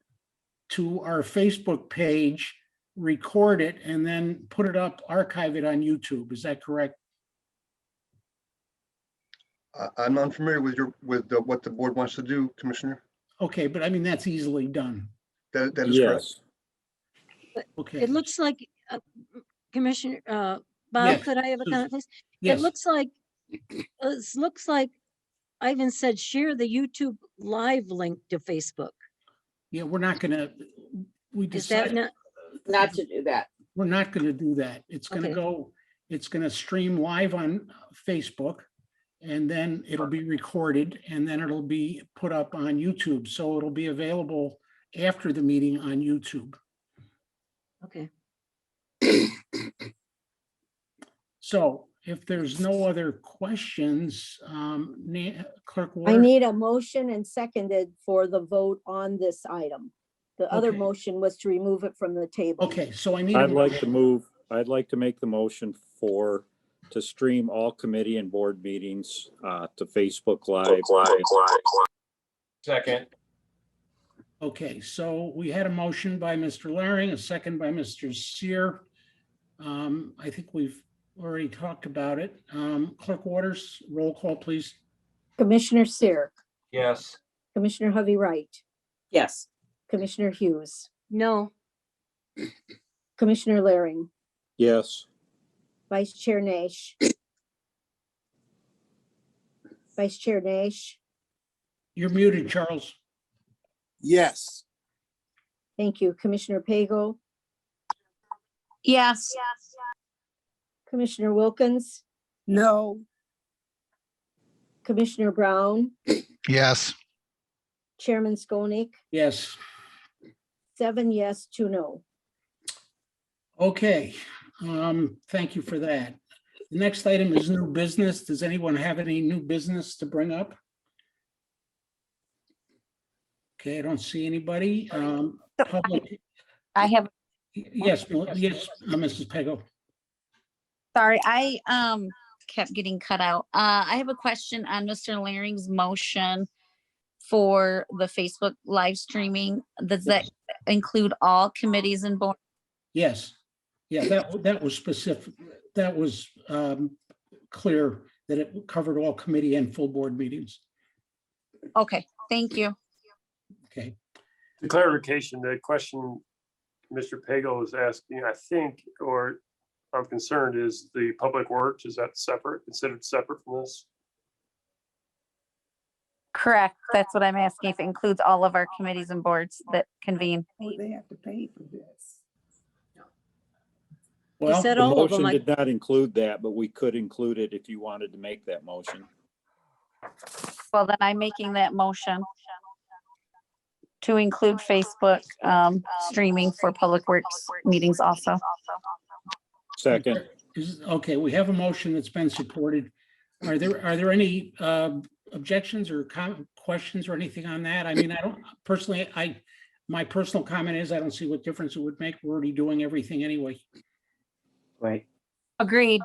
to our Facebook page, record it, and then put it up, archive it on YouTube. Is that correct? I'm unfamiliar with what the board wants to do, Commissioner. Okay, but I mean, that's easily done. That is correct. Okay. It looks like, Commissioner, Bob, Yes, could I have a Susan. comment, please? Yes. It looks like Ivan said, share the YouTube live link to Facebook. Yeah, we're not gonna, we Is that decided, Not to do that. we're not gonna do that. It's gonna Okay. go, it's gonna stream live on Facebook, and then it'll be recorded, and then it'll be put up on YouTube. So it'll be available after the meeting on YouTube. Okay. So if there's no other questions, Clerk I Warner, need a motion and seconded for the vote on this item. The other Okay. motion was to remove it from the table. okay, so I need, a I'd like to motion. move, I'd like to make the motion to stream all committee and board meetings to Facebook Live. Second. Okay, so we had a motion by Mr. Laring, a second by Mr. Seer. I think we've already talked about it. Clerk Waters, roll call, please. Commissioner Seer, Yes. Commissioner Hovey Wright, Yes. Commissioner Hughes, No, Commissioner Laring, Yes. Vice Chair Nash. Vice Chair Nash, You're muted, Charles. Yes. thank you. Commissioner Pago, Yes. Commissioner Wilkins, no, Commissioner Brown, Yes. Chairman Skolnick, Yes. 7 yes, 2 no. Okay, thank you for that. The next item is new business. Does anyone have any new business to bring up? Okay, I don't see anybody. Public, I have, yes, yes, Mrs. Pego. sorry, kept getting cut out. I have a question on Mr. Laring's motion for the Facebook live streaming. Does that include all committees and boards? Yes. Yeah, that was specific. That was clear that it covered all committee and full board meetings. Okay, thank you. Okay. The clarification, the question Mr. Pago is asking, I think, or I'm concerned, is the public works, is that separate, considered separate from this? Correct. That's what I'm asking, if it includes all of our committees and boards that convene. Oh, they have to pay for this. You Well, said The all of them. motion I- did not include that, but we could include it if you wanted to make that motion. Well, then I'm making that motion to include Facebook streaming for Public Works meetings also. Second, okay, we have a motion that's been supported. Are there any objections or questions or anything on that? I mean, I don't personally, my personal comment is I don't see what difference it would make. We're already doing everything anyway. Right. Agreed.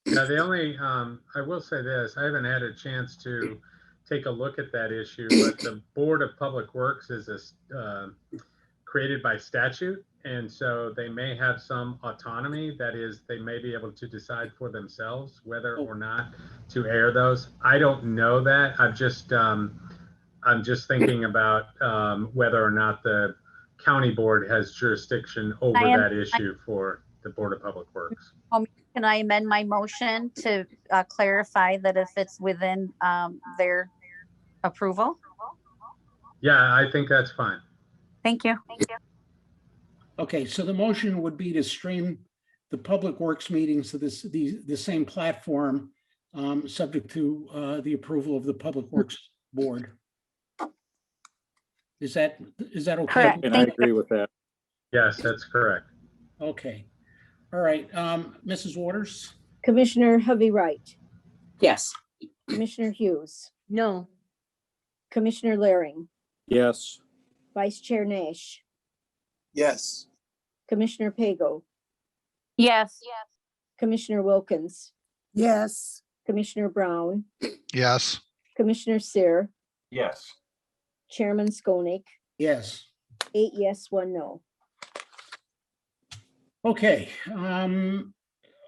Yeah, the only, I will say this, I haven't had a chance to take a look at that issue, but the Board of Public Works is created by statute. And so they may have some autonomy. That is, they may be able to decide for themselves whether or not to air those. I don't know that. I'm just thinking about whether or not the county board has jurisdiction over that issue for the Board of Public Works. Can I amend my motion to clarify that if it's within their approval? Yeah, I think that's fine. Thank you. Okay, so the motion would be to stream the Public Works meetings to the same platform, subject to the approval of the Public Works Board. Is that okay? Correct. and I agree with that. Yes, that's correct. Okay. All right, Mrs. Waters? Commissioner Hovey-Wright, Yes. Commissioner Hughes, No, Commissioner Laring, Yes, Vice Chair Nash, Yes. Commissioner Pago, Yes. Commissioner Wilkins, Yes, Commissioner Brown, Yes. Commissioner Sear, Yes. Chairman Skolnick, Yes. 8 yes, 1 no. Okay,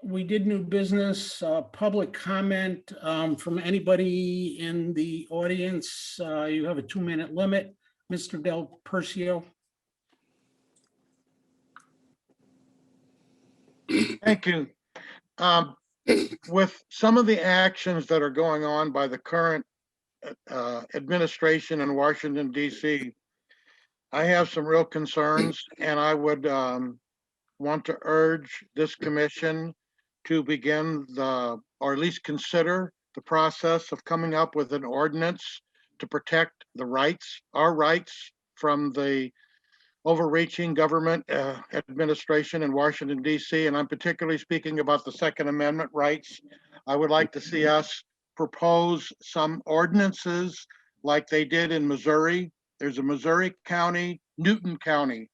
we did new business, public comment from anybody in the audience. You have a 2-minute limit. Mr. Del Percio. Thank you. With some of the actions that are going on by the current administration in Washington, DC, I have some real concerns, and I would want to urge this commission to begin or at least consider the process of coming up with an ordinance to protect the rights, our rights, from the overreaching government administration in Washington, DC. And I'm particularly speaking about the Second Amendment rights. I would like to see us propose some ordinances like they did in Missouri. There's a Missouri county, Newton County,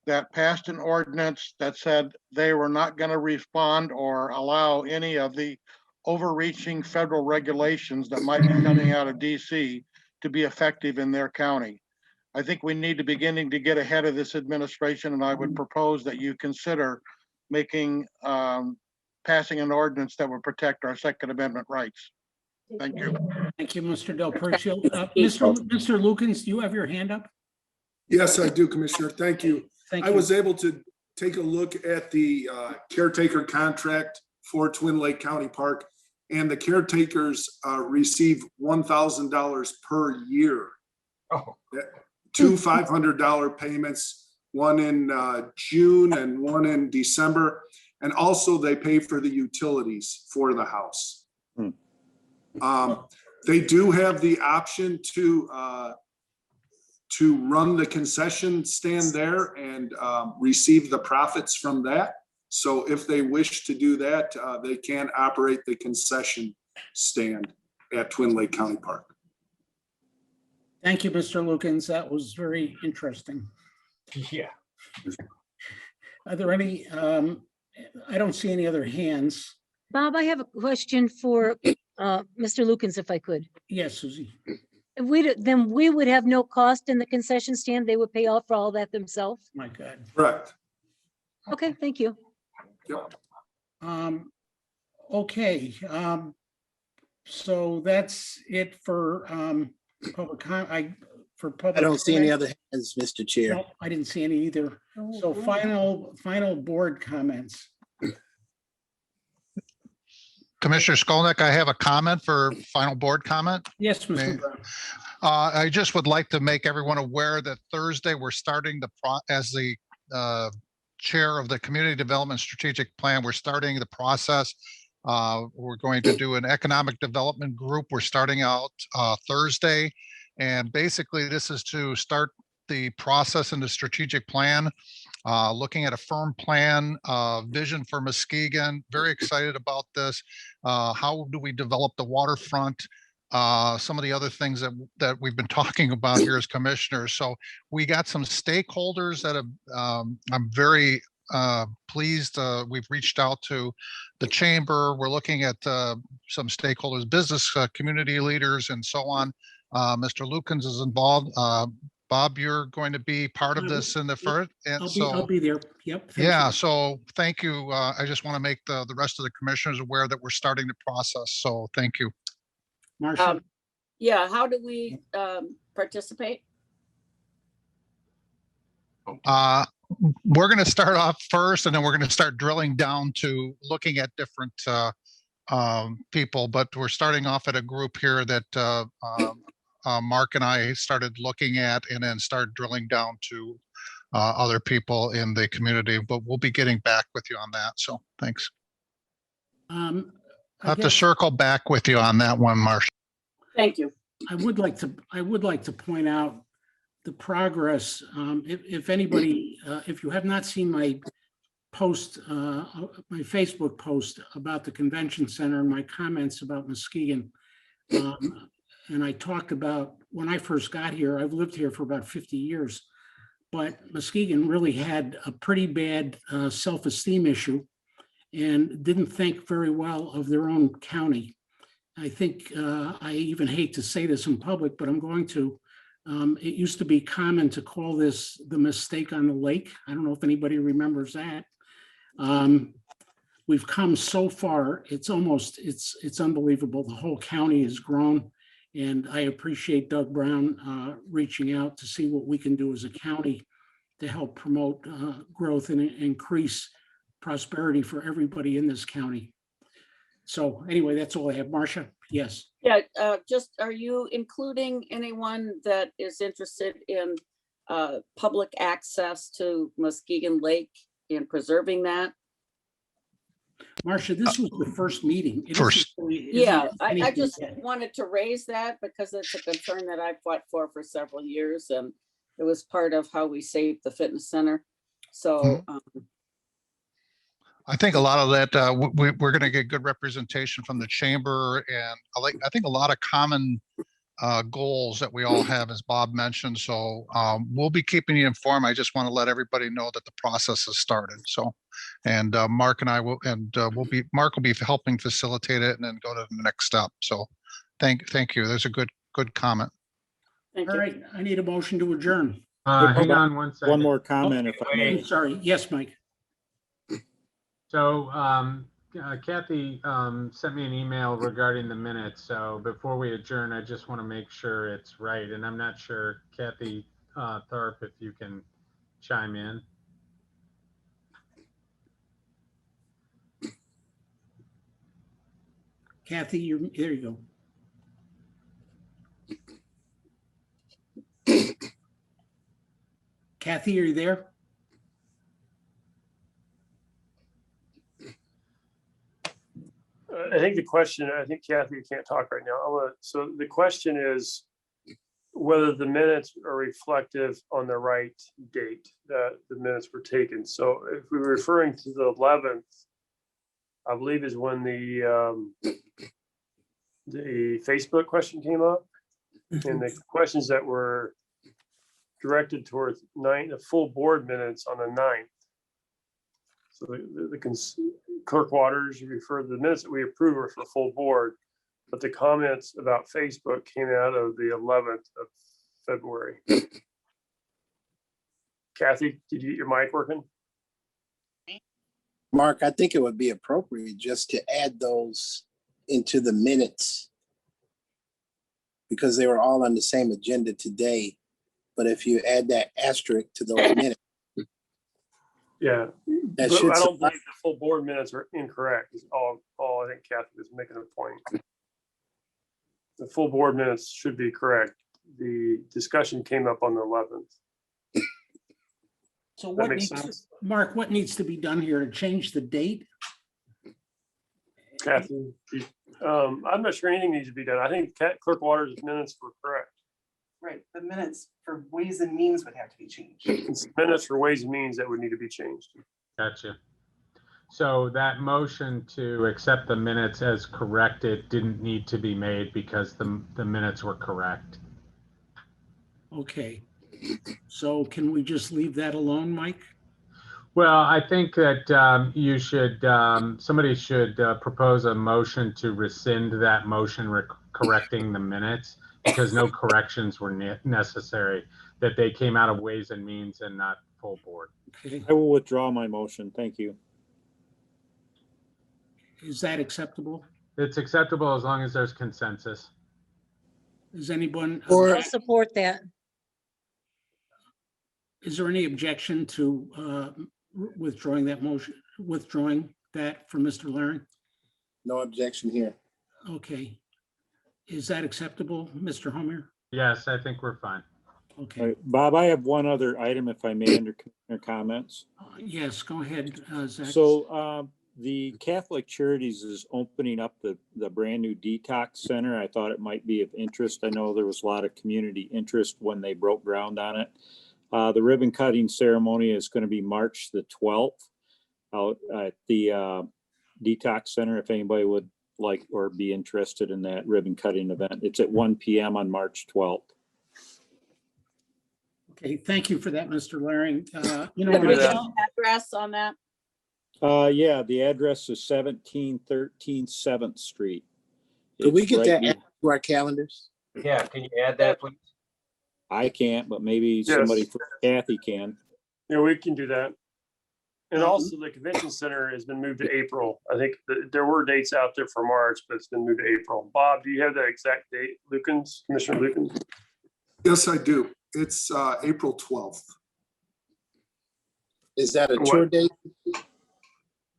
that passed an ordinance that said they were not going to respond or allow any of the overreaching federal regulations that might be coming out of DC to be effective in their county. I think we need to beginning to get ahead of this administration, and I would propose that you consider making, passing an ordinance that would protect our Second Amendment rights. Thank you. Thank you, Mr. Del Percio. Mr. Lukens, do you have your hand up? Yes, I do, Commissioner. Thank you. Thank I you. was able to take a look at the caretaker contract for Twin Lake County Park, and the caretakers receive $1,000 per year. Oh. 2 $500 payments, one in June and one in December. And also they pay for the utilities for the house. They do have the option to run the concession stand there and receive the profits from that. So if they wish to do that, they can operate the concession stand at Twin Lake County Park. Thank you, Mr. Lukens. That was very interesting. Yeah. Are there any, I don't see any other hands. Bob, I have a question for Mr. Lukens, if I could. Yes, Susie. If then we would have no cost in the concession stand. They would pay all for all that themselves. My God. Correct. Okay, thank you. Yep. Okay, so that's it for public I don't see any other hands, Mr. Chair. No, I didn't see any either. So final board comments. Commissioner Skolnick, I have a comment for final board comment. Yes, May- Mr. Brown. I just would like to make everyone aware that Thursday, we're starting as the chair of the Community Development Strategic Plan, we're starting the process. We're going to do an economic development group. We're starting out Thursday. And basically, this is to start the process in the strategic plan, looking at a firm plan, vision for Muskegon. Very excited about this. How do we develop the waterfront? Some of the other things that we've been talking about here as commissioners. So we got some stakeholders that have, I'm very pleased. We've reached out to the chamber. We're looking at some stakeholders, business community leaders, and so on. Mr. Lukens is involved. Bob, you're going to be part of this in the first, and I'll be there. Yep. thank yeah, you. so thank you. I just want to make the rest of the commissioners aware that we're starting the process. So thank you. Marcia. Yeah, how do we participate? We're going to start off first, and then we're going to start drilling down to looking at different people. But we're starting off at a group here that Mark and I started looking at, and then start drilling down to other people in the community. But we'll be getting back with you on that. So thanks. I I'll have to guess circle back with you on that one, Marcia. Thank you. I would like to point out the progress. If anybody, if you have not seen my post, my Facebook post about the convention center and my comments about Muskegon, and I talked about when I first got here, I've lived here for about 50 years, but Muskegon really had a pretty bad self-esteem issue and didn't think very well of their own county. I think, I even hate to say this in public, but I'm going to. It used to be common to call this the mistake on the lake. I don't know if anybody remembers that. We've come so far, it's unbelievable. The whole county has grown. And I appreciate Doug Brown reaching out to see what we can do as a county to help promote growth and increase prosperity for everybody in this county. So anyway, that's all I have. Marcia, yes. Yeah, just, are you including anyone that is interested in public access to Muskegon Lake and preserving that? Marcia, this was the first meeting. Yeah, I just wanted to raise that because it's a concern that I've fought for several years, and it was part of how we saved the fitness center. So I think a lot of that, we're going to get good representation from the chamber, and I think a lot of common goals that we all have, as Bob mentioned. So we'll be keeping you informed. I just want to let everybody know that the process has started. So, and Mark and I will, and Mark will be helping facilitate it and then go to the next step. So thank you. There's a good comment. All right, I need a motion to adjourn. Hang on one second. One more comment, if I may. I'm sorry. Yes, Mike. So Kathy sent me an email regarding the minutes. So before we adjourn, I just want to make sure it's right. And I'm not sure, Kathy Tharp, if you can chime in. Kathy, there you go. Kathy, are you there? I think Kathy, you can't talk right now. So the question is whether the minutes are reflective on the right date that the minutes were taken. So if we're referring to the 11th, I believe is when the Facebook question came up, and the questions that were directed towards the full board minutes on the 9th. So Clerk Waters referred the minutes that we approved were for full board, but the comments about Facebook came out of the 11th of February. Kathy, did you get your mic working? Mark, I think it would be appropriate just to add those into the minutes because they were all on the same agenda today. But if you add that asterisk to those minutes. Yeah, That but should I don't suffice. believe the full board minutes are incorrect. Is all I think Kathy was making a point. The full board minutes should be correct. The discussion came up on the 11th. So That what makes needs, sense. Mark, what needs to be done here to change the date? Kathy, I'm not sure anything needs to be done. I think Clerk Waters' minutes were correct. Right, the minutes for Ways and Means would have to be changed. It's minutes for Ways and Means that would need to be changed. Gotcha. So that motion to accept the minutes as corrected didn't need to be made because the minutes were correct. Okay. So can we just leave that alone, Mike? Well, I think that you should, somebody should propose a motion to rescind that motion correcting the minutes because no corrections were necessary, that they came out of Ways and Means and not full board. Okay. I will withdraw my motion. Thank you. Is that acceptable? It's acceptable as long as there's consensus. Is anyone, I'll support that. is there any objection to withdrawing that motion, withdrawing that from Mr. Laring? No objection here. Okay. Is that acceptable, Mr. Homer? Yes, I think we're fine. Okay. Bob, I have one other item, if I may, under comments. Yes, go ahead, Zach. So the Catholic Charities is opening up the brand new detox center. I thought it might be of interest. I know there was a lot of community interest when they broke ground on it. The ribbon cutting ceremony is going to be March the 12th out at the detox center. If anybody would like or be interested in that ribbon cutting event, it's at 1 p.m. on March 12th. Okay, thank you for that, Mr. Laring. You The know, original address on that? Yeah, the address is 1713 7th Street. Could we It's get right that be- added to our calendars? Yeah, can you add that, please? I can't, but maybe Yes. somebody from Kathy can. Yeah, we can do that. And also the convention center has been moved to April. I think there were dates out there for March, but it's been moved to April. Bob, do you have that exact date? Lukens, Commissioner Lukens? Yes, I do. It's April 12th. Is that a What? tour date?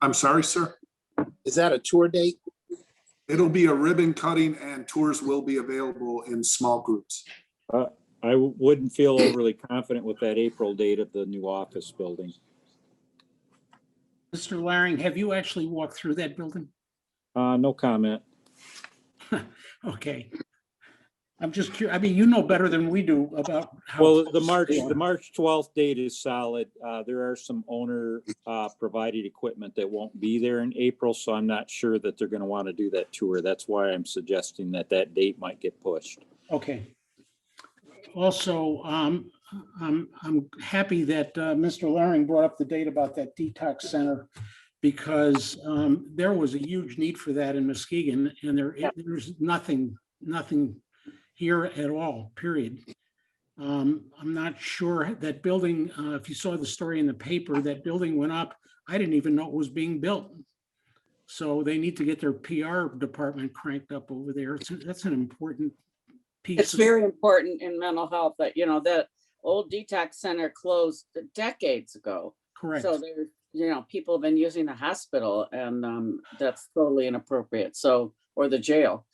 I'm sorry, sir. Is that a tour date? It'll be a ribbon cutting and tours will be available in small groups. I wouldn't feel overly confident with that April date of the new office building. Mr. Laring, have you actually walked through that building? No comment. Okay. I'm just curious. I mean, you know better than we do about how. Well, the close they are. March 12th date is solid. There are some owner provided equipment that won't be there in April, so I'm not sure that they're going to want to do that tour. That's why I'm suggesting that date might get pushed. Okay. Also, I'm happy that Mr. Laring brought up the date about that detox center because there was a huge need for that in Muskegon, and there's nothing here at all, period. I'm not sure that building, if you saw the story in the paper, that building went up. I didn't even know it was being built. So they need to get their PR department cranked up over there. That's an important piece. It's very important in mental health that, you know, that old detox center closed decades ago. Correct. So there, you know, people have been using the hospital and that's totally inappropriate. So, or the jail.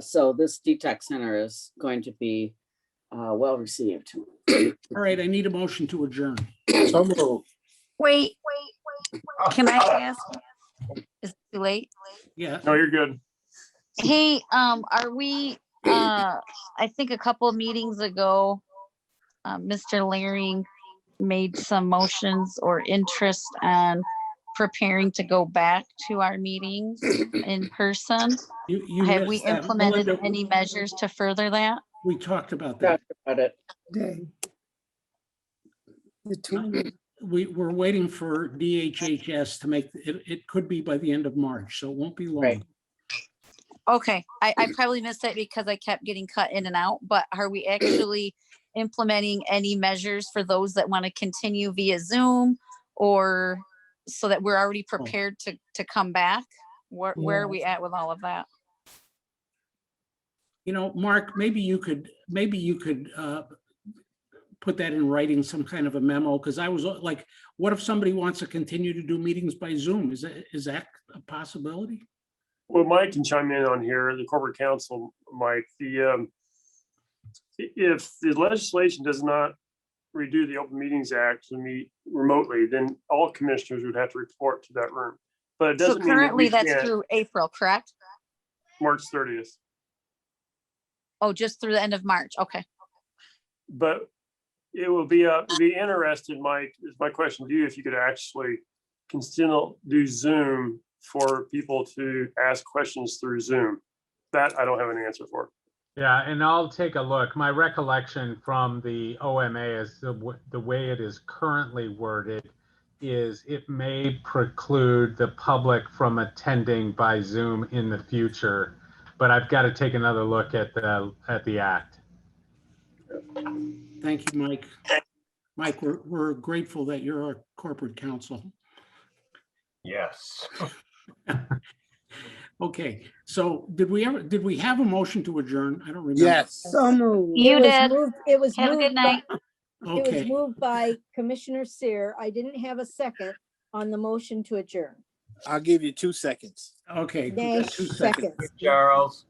So this detox center is going to be well received. All right, I need a motion to adjourn. Wait, can I ask? Is it too late? Yeah. No, you're good. Hey, are we, I think a couple of meetings ago, Mr. Laring made some motions or interest on preparing to go back to our meetings in person. You Have we missed that. implemented Melinda, any measures to further that? We talked about that. About it. The 20th. we're waiting for DHHS to make, it could be by the end of March, so it won't be long. Right. Okay, I probably missed it because I kept getting cut in and out, but are we actually implementing any measures for those that want to continue via Zoom? Or so that we're already prepared to come back? Where are we at with all of that? You know, Mark, maybe you could put that in writing, some kind of a memo, because I was like, what if somebody wants to continue to do meetings by Zoom? Is that a possibility? Well, Mike can chime in on here, the corporate counsel, Mike, if the legislation does not redo the Open Meetings Act to meet remotely, then all commissioners would have to report to that room. But it So doesn't mean that currently we that's can't, through April, correct? March 30th. Oh, just through the end of March. Okay. But it will be interested, Mike, is my question to you, if you could actually can still do Zoom for people to ask questions through Zoom. That I don't have an answer for. Yeah, and I'll take a look. My recollection from the OMA is the way it is currently worded is it may preclude the public from attending by Zoom in the future, but I've got to take another look at the act. Thank you, Mike. Mike, we're grateful that you're our corporate counsel. Yes. Okay, so did we have a motion to adjourn? I don't remember. Yes. So moved. You did. It was Have a moved good night. It was Okay, moved by Commissioner Sear. I didn't have a second on the motion to adjourn. I'll give you 2 seconds. okay. we Nay, got 2 seconds. seconds. Charles.